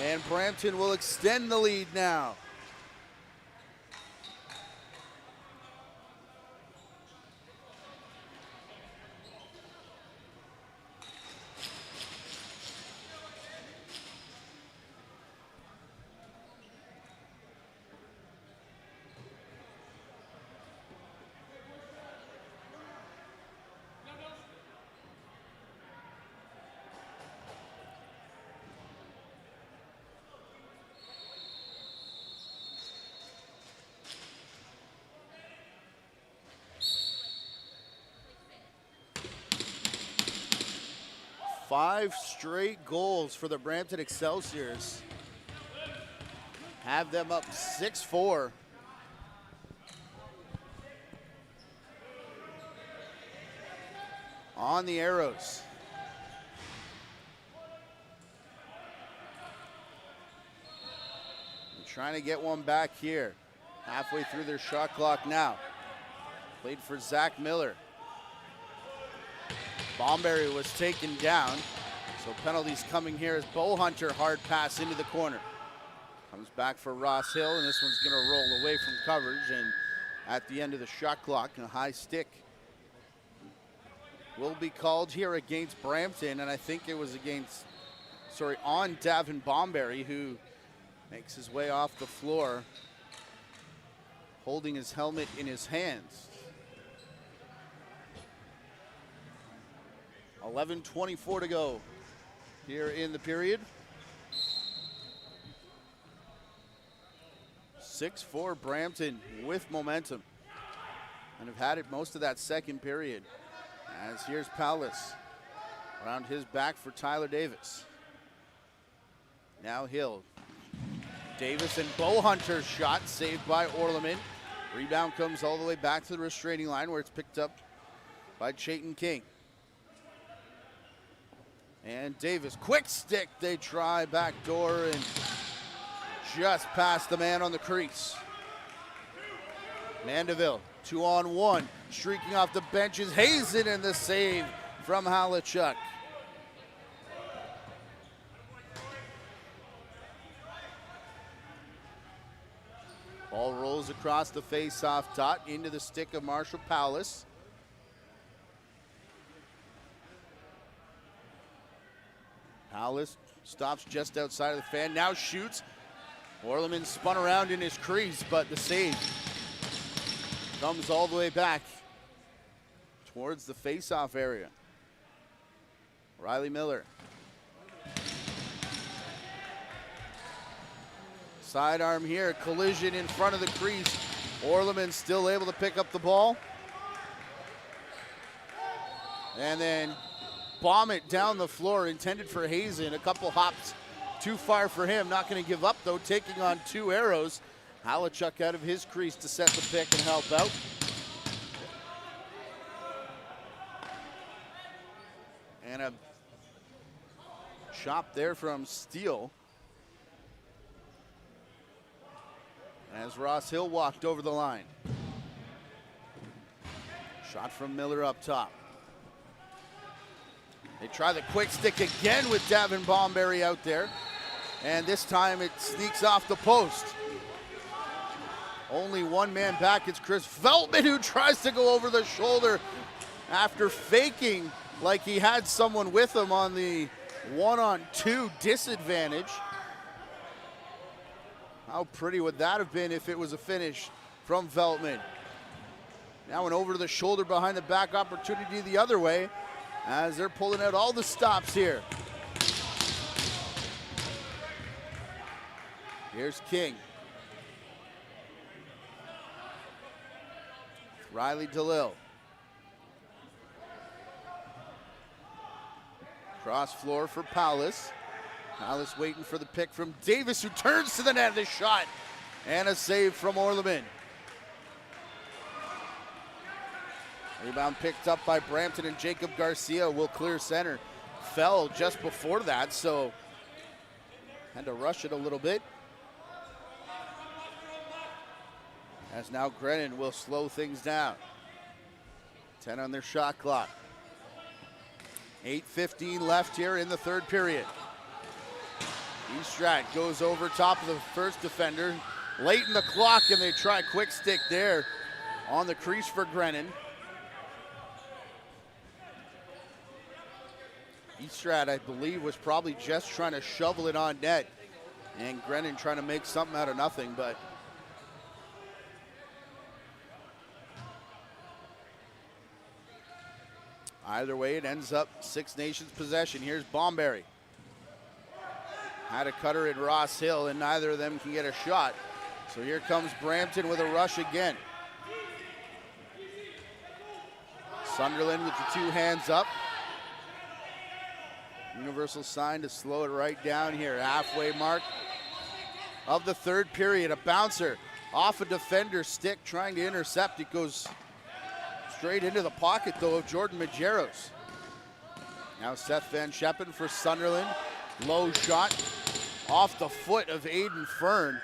And Brampton will extend the lead now. Five straight goals for the Brampton Excelsiors. Have them up 6-4. On the Arrows. And trying to get one back here. Halfway through their shot clock now. Played for Zach Miller. Bomberry was taken down, so penalties coming here as Bo Hunter hard pass into the corner. Comes back for Ross Hill, and this one's gonna roll away from coverage, and at the end of the shot clock, a high stick will be called here against Brampton, and I think it was on Davin Bomberry, who makes his way off the floor, holding his helmet in his hands. 11:24 to go here in the period. 6-4 Brampton with momentum and have had it most of that second period. As here's Palace around his back for Tyler Davis. Now Hill. Davis and Bo Hunter's shot saved by Orleman. Rebound comes all the way back to the restraining line where it's picked up by Chayton King. And Davis, quick stick, they try back door and just past the man on the crease. Mandeville, 2-on-1, streaking off the benches. Hazen and the save from Halachuk. Ball rolls across the face-off dot into the stick of Marshall Powless. Powless stops just outside of the fan, now shoots. Orleman spun around in his crease, but the save comes all the way back towards the face-off area. Riley Miller. Sidearm here, collision in front of the crease. Orleman still able to pick up the ball. And then bomb it down the floor, intended for Hazen. A couple hops too far for him. Not going to give up, though, taking on 2 arrows. Halachuk out of his crease to set the pick and help out. And a chop there from Steele. As Ross Hill walked over the line. Shot from Miller up top. They try the quick stick again with Davin Bomberry out there. And this time it sneaks off the post. Only one man back. It's Chris Veltman who tries to go over the shoulder after faking like he had someone with him on the 1-on-2 disadvantage. How pretty would that have been if it was a finish from Veltman? Now an over to the shoulder behind the back opportunity the other way as they're pulling out all the stops here. Here's King. Riley DeLille. Cross floor for Powless. Powless waiting for the pick from Davis, who turns to the net. The shot and a save from Orleman. Rebound picked up by Brampton, and Jacob Garcia will clear center. Fell just before that, so had to rush it a little bit. As now Grennan will slow things down. 10 on their shot clock. 8:15 left here in the third period. Estrat goes over top of the first defender. Late in the clock, and they try quick stick there on the crease for Grennan. Estrat, I believe, was probably just trying to shovel it on net. And Grennan trying to make something out of nothing, but either way, it ends up Six Nations possession. Here's Bomberry. Had a cutter in Ross Hill, and neither of them can get a shot. So here comes Brampton with a rush again. Sunderland with the 2 hands up. Universal sign to slow it right down here. Halfway mark of the third period. A bouncer off a defender's stick trying to intercept. It goes straight into the pocket, though, of Jordan Majeros. Now Seth Van Scheppen for Sunderland. Low shot off the foot of Aiden Fern.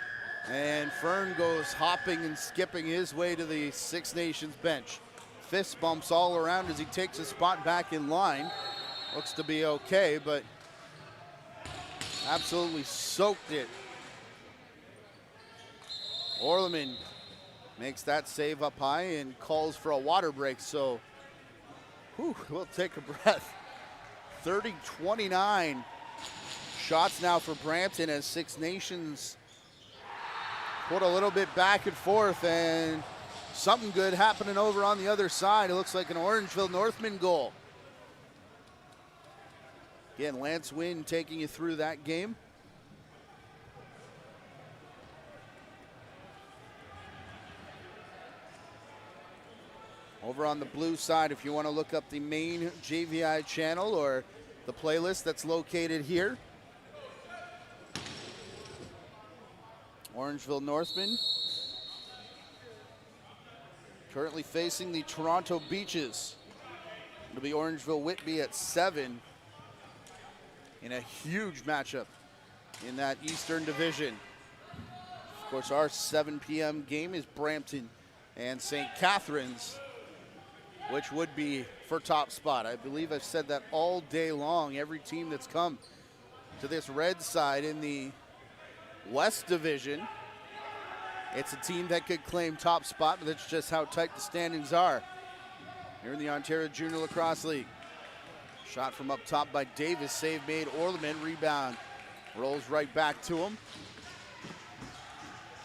And Fern goes hopping and skipping his way to the Six Nations bench. Fist bumps all around as he takes a spot back in line. Looks to be okay, but absolutely soaked it. Orleman makes that save up high and calls for a water break, so we'll take a breath. 30-29 shots now for Brampton as Six Nations put a little bit back and forth, and something good happening over on the other side. It looks like an Orangeville Northman goal. Again, Lance Wynn taking you through that game. Over on the blue side, if you want to look up the main JVI channel or the playlist that's located here. Orangeville Northman currently facing the Toronto Beaches. It'll be Orangeville Whitby at 7. in a huge matchup in that Eastern Division. Of course, our 7 p.m. game is Brampton and St. Catharines, which would be for top spot. I believe I've said that all day long. Every team that's come to this red side in the West Division, it's a team that could claim top spot, but that's just how tight the standings are here in the Ontario Junior Lacrosse League. Shot from up top by Davis, save made, Orleman, rebound, rolls right back to him.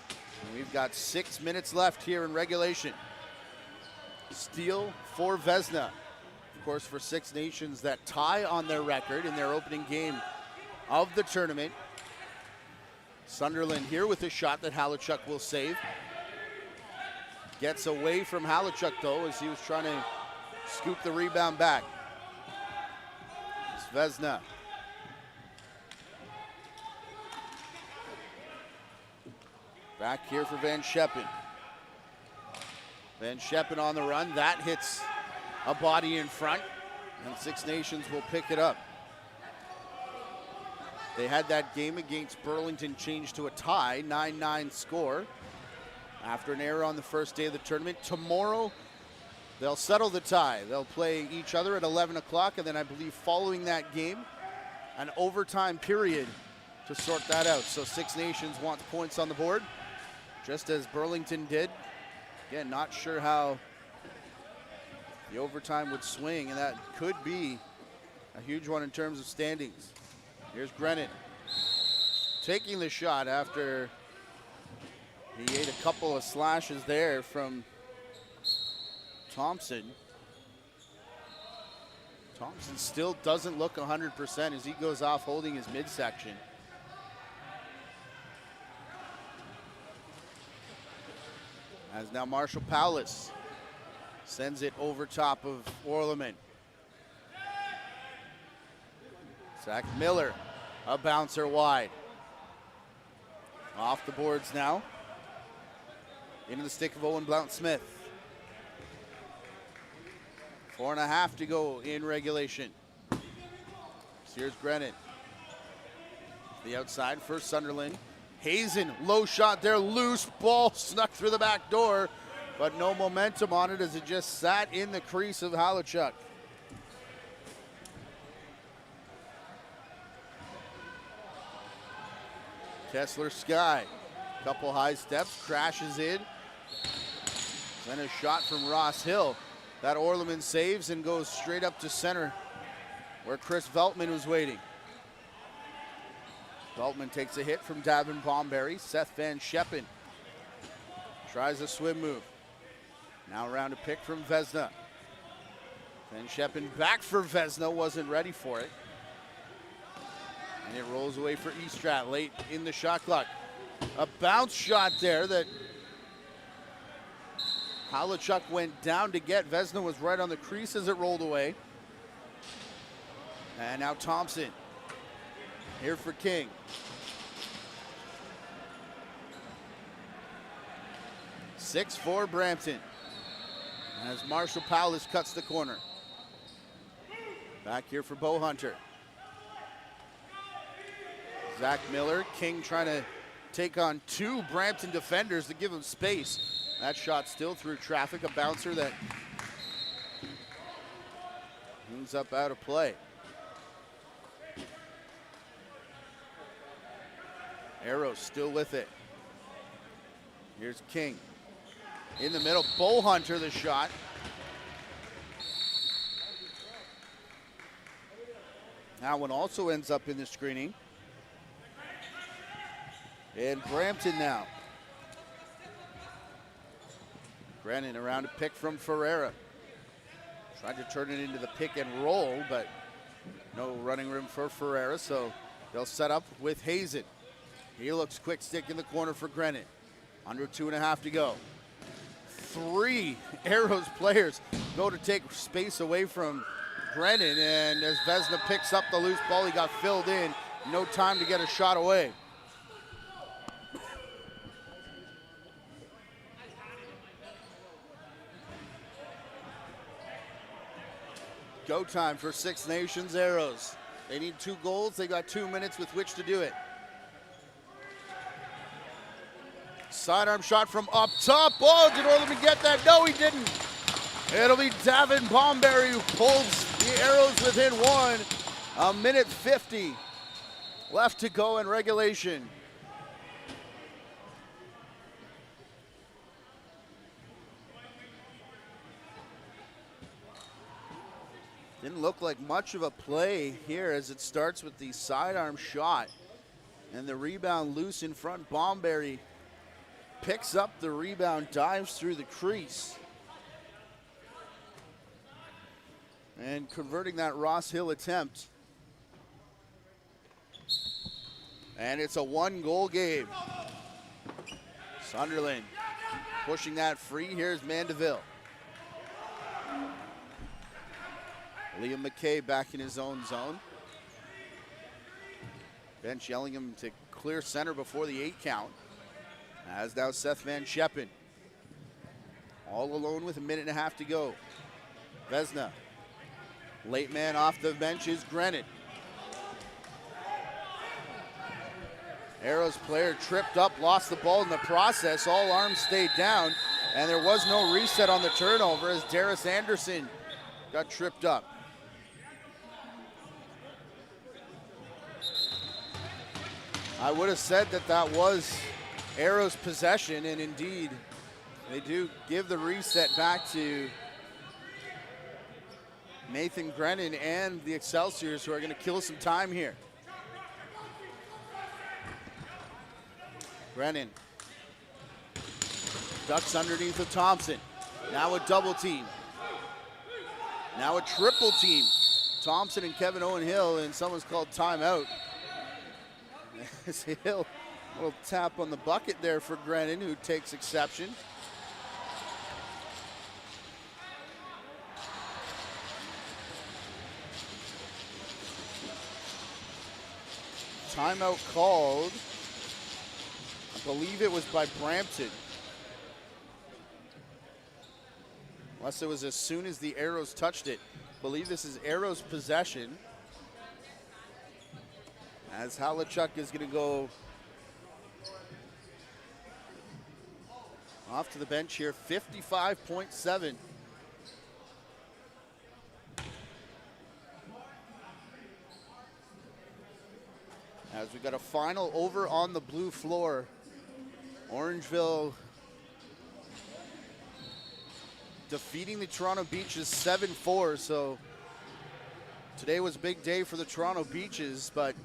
And we've got 6 minutes left here in regulation. Steal for Vesna. Of course, for Six Nations that tie on their record in their opening game of the tournament. Sunderland here with a shot that Halachuk will save. Gets away from Halachuk though as he was trying to scoop the rebound back. It's Vesna. Back here for Van Scheppen. Van Scheppen on the run. That hits a body in front, and Six Nations will pick it up. They had that game against Burlington changed to a tie, 9-9 score, after an error on the first day of the tournament. Tomorrow, they'll settle the tie. They'll play each other at 11 o'clock, and then I believe following that game, an overtime period to sort that out. So Six Nations wants points on the board, just as Burlington did. Again, not sure how the overtime would swing, and that could be a huge one in terms of standings. Here's Grennan taking the shot after he ate a couple of slashes there from Thompson. Thompson still doesn't look 100% as he goes off holding his midsection. As now Marshall Powless sends it over top of Orleman. Zach Miller, a bouncer wide. Off the boards now. Into the stick of Owen Blount-Smith. 4.5 to go in regulation. Here's Grennan. The outside for Sunderland. Hazen, low shot there, loose ball snuck through the back door, but no momentum on it as it just sat in the crease of Halachuk. Kessler Sky, couple high steps, crashes in. Then a shot from Ross Hill. That Orleman saves and goes straight up to center where Chris Veltman was waiting. Veltman takes a hit from Davin Bomberry. Seth Van Scheppen tries a swim move. Now around a pick from Vesna. Van Scheppen back for Vesna, wasn't ready for it. And it rolls away for Estrat late in the shot clock. A bounce shot there that Halachuk went down to get. Vesna was right on the crease as it rolled away. And now Thompson here for King. (6-4) Brampton. As Marshall Powless cuts the corner. Back here for Bo Hunter. Zach Miller, King trying to take on 2 Brampton defenders to give him space. That shot still through traffic, a bouncer that moves up out of play. Arrows still with it. Here's King. In the middle, Bo Hunter the shot. That one also ends up in the screening. And Brampton now. Grennan around a pick from Ferreira. Tried to turn it into the pick and roll, but no running room for Ferreira, so they'll set up with Hazen. He looks quick stick in the corner for Grennan. Under 2.5 to go. 3 Arrows players go to take space away from Grennan, and as Vesna picks up the loose ball, he got filled in. No time to get a shot away. Go time for Six Nations Arrows. They need 2 goals. They got 2 minutes with which to do it. Sidearm shot from up top. Oh, did Orleman get that? No, he didn't. It'll be Davin Bomberry who pulls the Arrows within 1. A minute 50 left to go in regulation. Didn't look like much of a play here as it starts with the sidearm shot. And the rebound loose in front. Bomberry picks up the rebound, dives through the crease. And converting that Ross Hill attempt. And it's a 1-goal game. Sunderland pushing that free. Here's Mandeville. Liam McKay back in his own zone. Bench yelling him to clear center before the 8 count. As now Seth Van Scheppen. All alone with a minute and a half to go. Vesna. Late man off the bench is Grennan. Arrows player tripped up, lost the ball in the process. All arms stayed down, and there was no reset on the turnover as Darius Anderson got tripped up. I would have said that that was Arrows' possession, and indeed, they do give the reset back to Nathan Grennan and the Excelsiors, who are going to kill some time here. Grennan ducks underneath of Thompson. Now a double team. Now a triple team. Thompson and Kevin Owen Hill, and someone's called timeout. Hill, a little tap on the bucket there for Grennan, who takes exception. Timeout called. I believe it was by Brampton. Unless it was as soon as the Arrows touched it. I believe this is Arrows' possession. As Halachuk is going to go off to the bench here, 55.7. As we got a final over on the blue floor. Orangeville defeating the Toronto Beaches 7-4. So today was a big day for the Toronto Beaches, but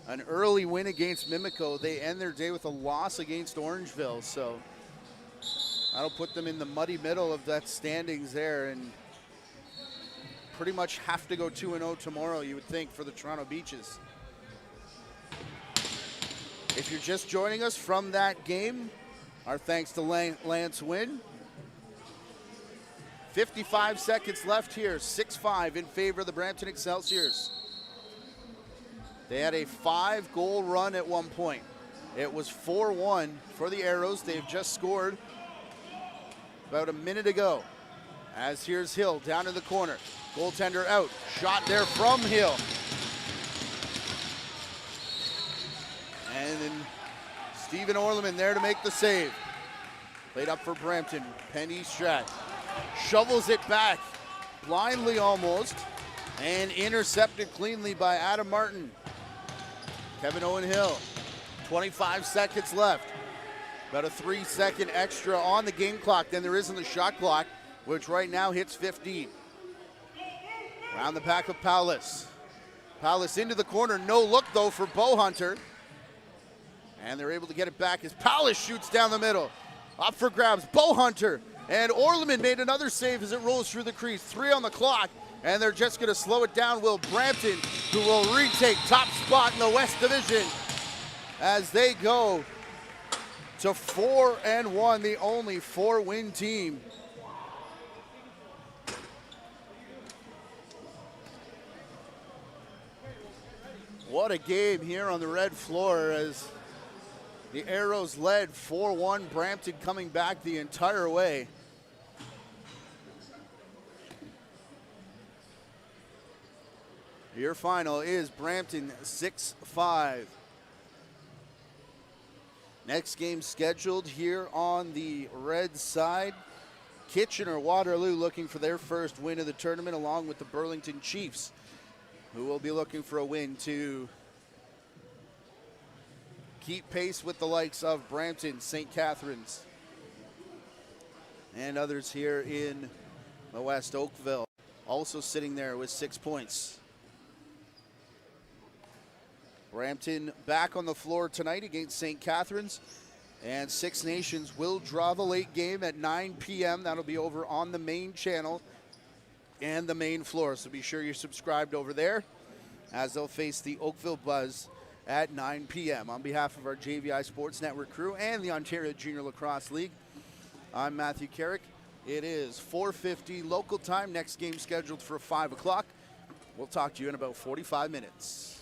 an early win against Mimico. They end their day with a loss against Orangeville. So that'll put them in the muddy middle of that standings there, and pretty much have to go 2-0 tomorrow, you would think, for the Toronto Beaches. If you're just joining us from that game, our thanks to Lance Wynn. 55 seconds left here, 6-5 in favor of the Brampton Excelsiors. They had a 5-goal run at one point. It was 4-1 for the Arrows. They've just scored about a minute ago. As here's Hill down in the corner. Goaltender out, shot there from Hill. And then Stephen Orleman there to make the save. Played up for Brampton. Penny Strat shovels it back, blindly almost, and intercepted cleanly by Adam Martin. Kevin Owen Hill, 25 seconds left. About a 3-second extra on the game clock than there is on the shot clock, which right now hits 15. Around the back of Paulus. Paulus into the corner, no look though for Bowhunter. And they're able to get it back as Paulus shoots down the middle. Up for grabs, Bowhunter. And Orleman made another save as it rolls through the crease. 3 on the clock, and they're just gonna slow it down. Will Brampton, who will retake top spot in the West Division as they go to 4-1, the only 4-win team. What a game here on the red floor as the Arrows led 4-1, Brampton coming back the entire way. Your final is Brampton 6-5. Next game scheduled here on the red side. Kitchener-Waterloo looking for their first win of the tournament, along with the Burlington Chiefs, who will be looking for a win to keep pace with the likes of Brampton, St. Catharines, and others here in the West. Oakville also sitting there with 6 points. Brampton back on the floor tonight against St. Catharines, and Six Nations will draw the late game at 9 p.m. That'll be over on the main channel and the main floor, so be sure you're subscribed over there as they'll face the Oakville Buzz at 9 p.m. On behalf of our JVI Sports Network crew and the Ontario Junior Lacrosse League, I'm Matthew Carrick. It is 4:50 local time. Next game scheduled for 5 o'clock. We'll talk to you in about 45 minutes.